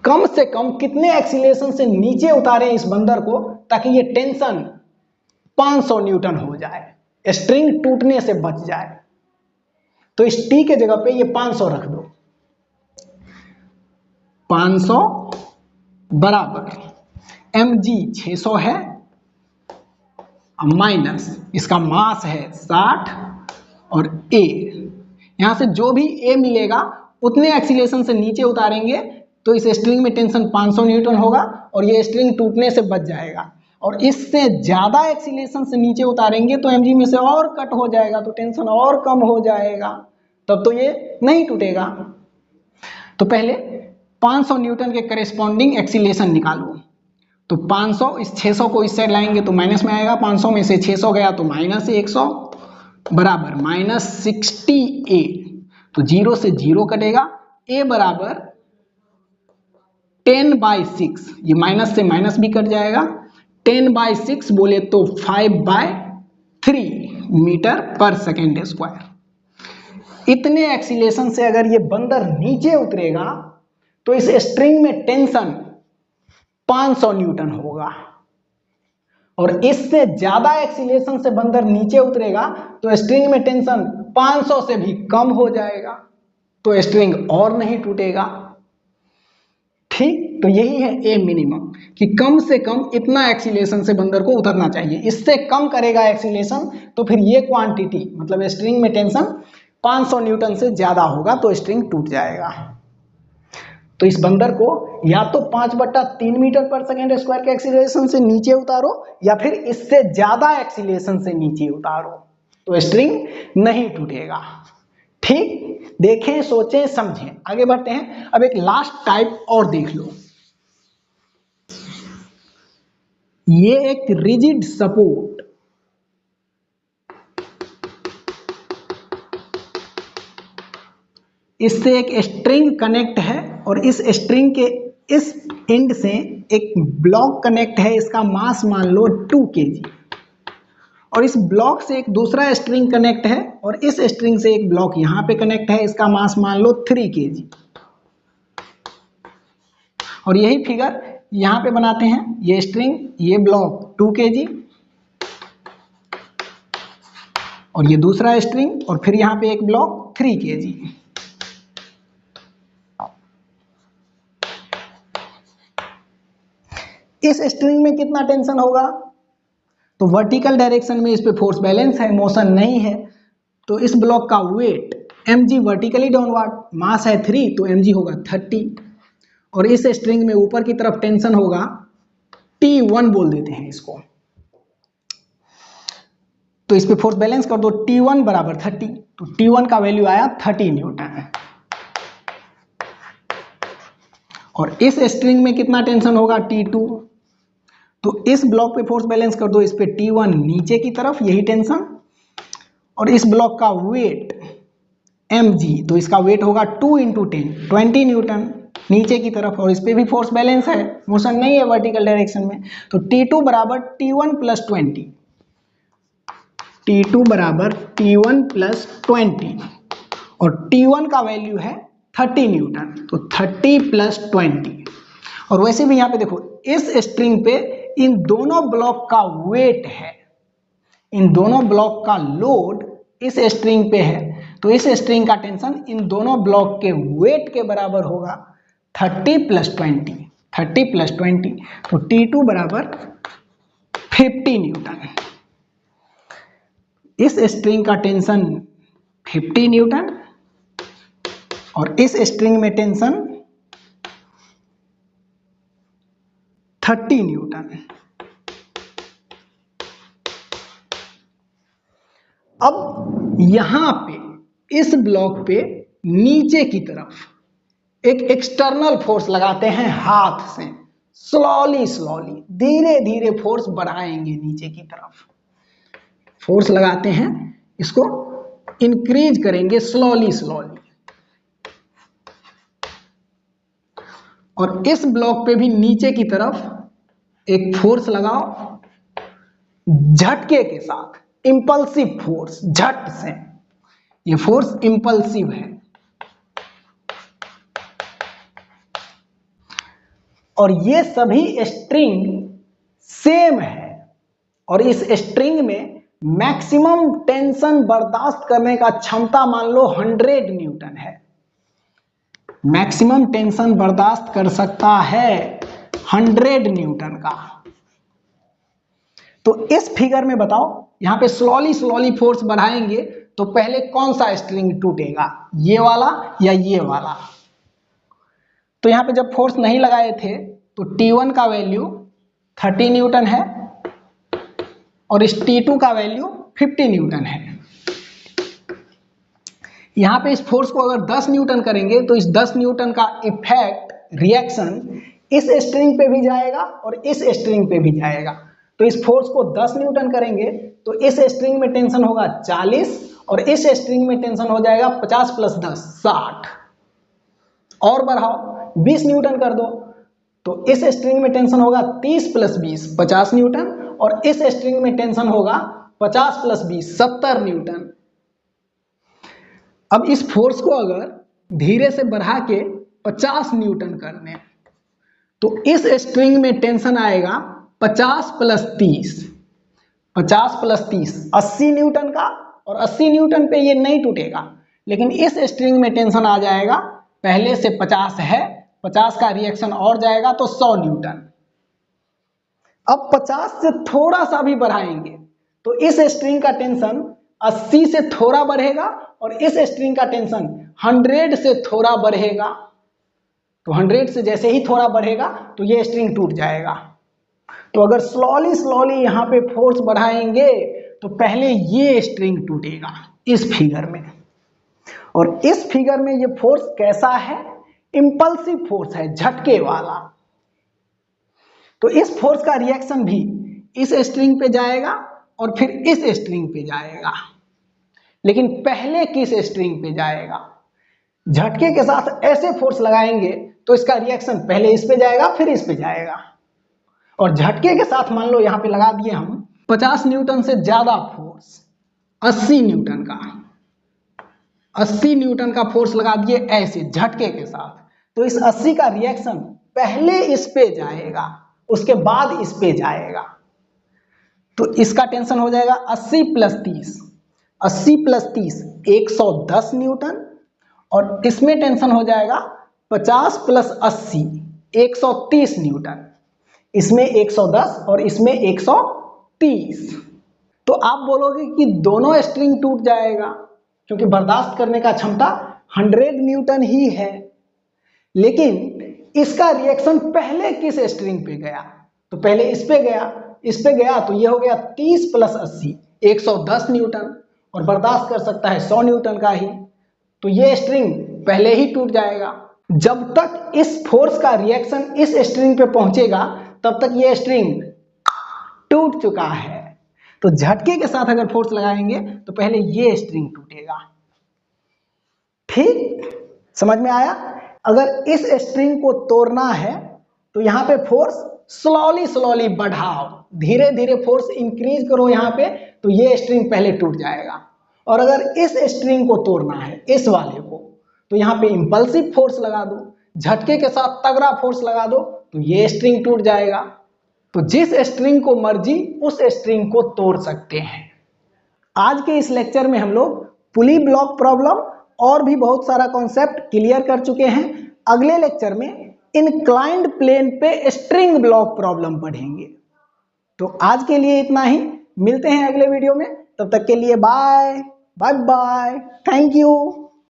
कम से कम कितने एक्सीलेशन से नीचे उतारें इस बंदर को ताकि ये टेंशन 500 न्यूटन हो जाए, स्ट्रिंग टूटने से बच जाए। तो इस टी के जगह पे ये 500 रख दो, 500 बराबर mg 600 है माइनस इसका मास है 60 और a, यहां से जो भी a मिलेगा उतने एक्सीलेशन से नीचे उतारेंगे तो इस स्ट्रिंग में टेंशन 500 न्यूटन होगा और ये स्ट्रिंग टूटने से बच जाएगा। और इससे ज्यादा एक्सीलेशन से नीचे उतारेंगे तो mg में से और कट हो जाएगा, तो टेंशन और कम हो जाएगा, तब तो ये नहीं टूटेगा। तो पहले 500 न्यूटन के करेस्पॉन्डिंग एक्सीलेशन निकालो। तो 500, इस 600 को इस साइड लाएंगे तो माइनस में आएगा, 500 में से 600 गया तो माइनस 100 बराबर माइनस 60a, तो 0 से 0 कटेगा, a बराबर 10/6, ये माइनस से माइनस भी कट जाएगा, 10/6 बोले तो 5/3 मीटर पर सेकेंड स्क्वायर। इतने एक्सीलेशन से अगर ये बंदर नीचे उतरेगा तो इस स्ट्रिंग में टेंशन 500 न्यूटन होगा, और इससे ज्यादा एक्सीलेशन से बंदर नीचे उतरेगा तो स्ट्रिंग में टेंशन 500 से भी कम हो जाएगा, तो स्ट्रिंग और नहीं टूटेगा। ठीक, तो यही है ए मिनिमम कि कम से कम इतना एक्सीलेशन से बंदर को उतरना चाहिए। इससे कम करेगा एक्सीलेशन तो फिर ये क्वांटिटी मतलब स्ट्रिंग में टेंशन 500 न्यूटन से ज्यादा होगा तो स्ट्रिंग टूट जाएगा। तो इस बंदर को या तो 5/3 मीटर पर सेकेंड स्क्वायर के एक्सीलरेशन से नीचे उतारो या फिर इससे ज्यादा एक्सीलरेशन से नीचे उतारो, तो स्ट्रिंग नहीं टूटेगा। ठीक, देखें, सोचें, समझें। आगे बढ़ते हैं। अब एक लास्ट टाइप और देख लो, ये एक रिजिड सपोर्ट, इससे एक स्ट्रिंग कनेक्ट है और इस स्ट्रिंग के इस एंड से एक ब्लॉक कनेक्ट है, इसका मास मान लो 2 kg, और इस ब्लॉक से एक दूसरा स्ट्रिंग कनेक्ट है और इस स्ट्रिंग से एक ब्लॉक यहां पे कनेक्ट है, इसका मास मान लो 3 kg। और यही फिगर यहां पे बनाते हैं, ये स्ट्रिंग, ये ब्लॉक 2 kg और ये दूसरा स्ट्रिंग और फिर यहां पे एक ब्लॉक 3 kg। इस स्ट्रिंग में कितना टेंशन होगा, तो वर्टिकल डायरेक्शन में इस पे फोर्स बैलेंस है, मोशन नहीं है, तो इस ब्लॉक का वेट mg वर्टिकली डाउनवर्ड, मास है 3 तो mg होगा 30, और इस स्ट्रिंग में ऊपर की तरफ टेंशन होगा T1 बोल देते हैं इसको, तो इस पे फोर्स बैलेंस कर दो, T1 बराबर 30, तो T1 का वैल्यू आया 30 न्यूटन। और इस स्ट्रिंग में कितना टेंशन होगा T2, तो इस ब्लॉक पे फोर्स बैलेंस कर दो, इस पे T1 नीचे की तरफ, यही टेंशन, और इस ब्लॉक का वेट mg, तो इसका वेट होगा 2 × 10 20 न्यूटन नीचे की तरफ, और इस पे भी फोर्स बैलेंस है, मोशन नहीं है वर्टिकल डायरेक्शन में, तो T2 बराबर T1 + 20, T2 बराबर T1 + 20, और T1 का वैल्यू है 30 न्यूटन, तो 30 + 20। और वैसे भी यहाँ पे देखो, इस स्ट्रिंग पे इन दोनों ब्लॉक का वेट है, इन दोनों ब्लॉक का लोड इस स्ट्रिंग पे है, तो इस स्ट्रिंग का टेंशन इन दोनों ब्लॉक के वेट के बराबर होगा 30 + 20, 30 + 20, तो T2 बराबर 50 न्यूटन। इस स्ट्रिंग का टेंशन 50 न्यूटन और इस स्ट्रिंग में टेंशन 30 न्यूटन। अब यहां पे इस ब्लॉक पे नीचे की तरफ एक एक्सटर्नल फोर्स लगाते हैं हाथ से, स्लोली धीरे धीरे फोर्स बढ़ाएंगे नीचे की तरफ, फोर्स लगाते हैं, इसको इंक्रीज करेंगे स्लोली और इस ब्लॉक पे भी नीचे की तरफ एक फोर्स लगाओ झटके के साथ, इंपल्सिव फोर्स, झट से, ये फोर्स इंपल्सिव है। और ये सभी स्ट्रिंग सेम है और इस स्ट्रिंग में मैक्सिमम टेंशन बर्दाश्त करने का क्षमता मान लो 100 न्यूटन है, मैक्सिमम टेंशन बर्दाश्त कर सकता है 100 न्यूटन का। तो इस फिगर में बताओ, यहां पे स्लोली फोर्स बढ़ाएंगे तो पहले कौन सा स्ट्रिंग टूटेगा, ये वाला या ये वाला? तो यहां पे जब फोर्स नहीं लगाए थे तो T1 का वैल्यू 30 न्यूटन है और इस T2 का वैल्यू 50 न्यूटन है। यहां पे इस फोर्स को अगर 10 न्यूटन करेंगे तो इस 10 न्यूटन का इफेक्ट, रिएक्शन इस स्ट्रिंग पे भी जाएगा और इस स्ट्रिंग पे भी जाएगा। तो इस फोर्स को 10 न्यूटन करेंगे तो इस स्ट्रिंग में टेंशन होगा 40 और इस स्ट्रिंग में टेंशन हो जाएगा 50 + 10 60। और बढ़ाओ 20 न्यूटन कर दो तो इस स्ट्रिंग में टेंशन होगा 30 + 20 50 न्यूटन और इस स्ट्रिंग में टेंशन होगा 50 + 20 70 न्यूटन। अब इस फोर्स को अगर धीरे से बढ़ा के 50 न्यूटन कर दें तो इस स्ट्रिंग में टेंशन आएगा 50 + 30 80 न्यूटन का और 80 न्यूटन पे ये नहीं टूटेगा, लेकिन इस स्ट्रिंग में टेंशन आ जाएगा, पहले से 50 है, 50 का रिएक्शन और जाएगा तो 100 न्यूटन। अब 50 से थोड़ा सा भी बढ़ाएंगे तो इस स्ट्रिंग का टेंशन 80 से थोड़ा बढ़ेगा और इस स्ट्रिंग का टेंशन 100 से थोड़ा बढ़ेगा। तो 100 से जैसे ही थोड़ा बढ़ेगा तो ये स्ट्रिंग टूट जाएगा। तो अगर स्लोली यहां पे फोर्स बढ़ाएंगे तो पहले ये स्ट्रिंग टूटेगा इस फिगर में। और इस फिगर में ये फोर्स कैसा है? इंपल्सिव फोर्स है, झटके वाला। तो इस फोर्स का रिएक्शन भी इस स्ट्रिंग पे जाएगा और फिर इस स्ट्रिंग पे जाएगा, लेकिन पहले किस स्ट्रिंग पे जाएगा? झटके के साथ ऐसे फोर्स लगाएंगे तो इसका रिएक्शन पहले इस पे जाएगा फिर इस पे जाएगा। और झटके के साथ मान लो यहां पे लगा दिए हम 50 न्यूटन से ज्यादा फोर्स, 80 न्यूटन का, 80 न्यूटन का फोर्स लगा दिए ऐसे झटके के साथ, तो इस 80 का रिएक्शन पहले इस पे जाएगा उसके बाद इस पे जाएगा। तो इसका टेंशन हो जाएगा 80 + 30, 80 + 30 110 न्यूटन और इसमें टेंशन हो जाएगा 50 + 80 130 न्यूटन, इसमें 110 और इसमें 130। तो आप बोलोगे कि दोनों स्ट्रिंग टूट जाएगा क्योंकि बर्दाश्त करने का क्षमता 100 न्यूटन ही है, लेकिन इसका रिएक्शन पहले किस स्ट्रिंग पे गया? तो पहले इस पे गया तो ये हो गया 30 + 80 110 न्यूटन और बर्दाश्त कर सकता है 100 न्यूटन का ही, तो ये स्ट्रिंग पहले ही टूट जाएगा। जब तक इस फोर्स का रिएक्शन इस स्ट्रिंग पे पहुंचेगा तब तक ये स्ट्रिंग टूट चुका है। तो झटके के साथ अगर फोर्स लगाएंगे तो पहले ये स्ट्रिंग टूटेगा। ठीक, समझ में आया? अगर इस स्ट्रिंग को तोड़ना है तो यहां पे फोर्स स्लोली बढ़ाओ, धीरे धीरे फोर्स इंक्रीज करो यहां पे, तो ये स्ट्रिंग पहले टूट जाएगा। और अगर इस स्ट्रिंग को तोड़ना है, इस वाले को, तो यहां पे इंपल्सिव फोर्स लगा दो, झटके के साथ तगड़ा फोर्स लगा दो तो ये स्ट्रिंग टूट जाएगा। तो जिस स्ट्रिंग को मर्जी उस स्ट्रिंग को तोड़ सकते हैं। आज के इस लेक्चर में हम लोग पुली ब्लॉक प्रॉब्लम और भी बहुत सारा कॉन्सेप्ट क्लियर कर चुके हैं। अगले लेक्चर में इंक्लाइंड प्लेन पे स्ट्रिंग ब्लॉक प्रॉब्लम पढ़ेंगे। तो आज के लिए इतना ही, मिलते हैं अगले वीडियो में। तब तक के लिए bye bye bye, thank you.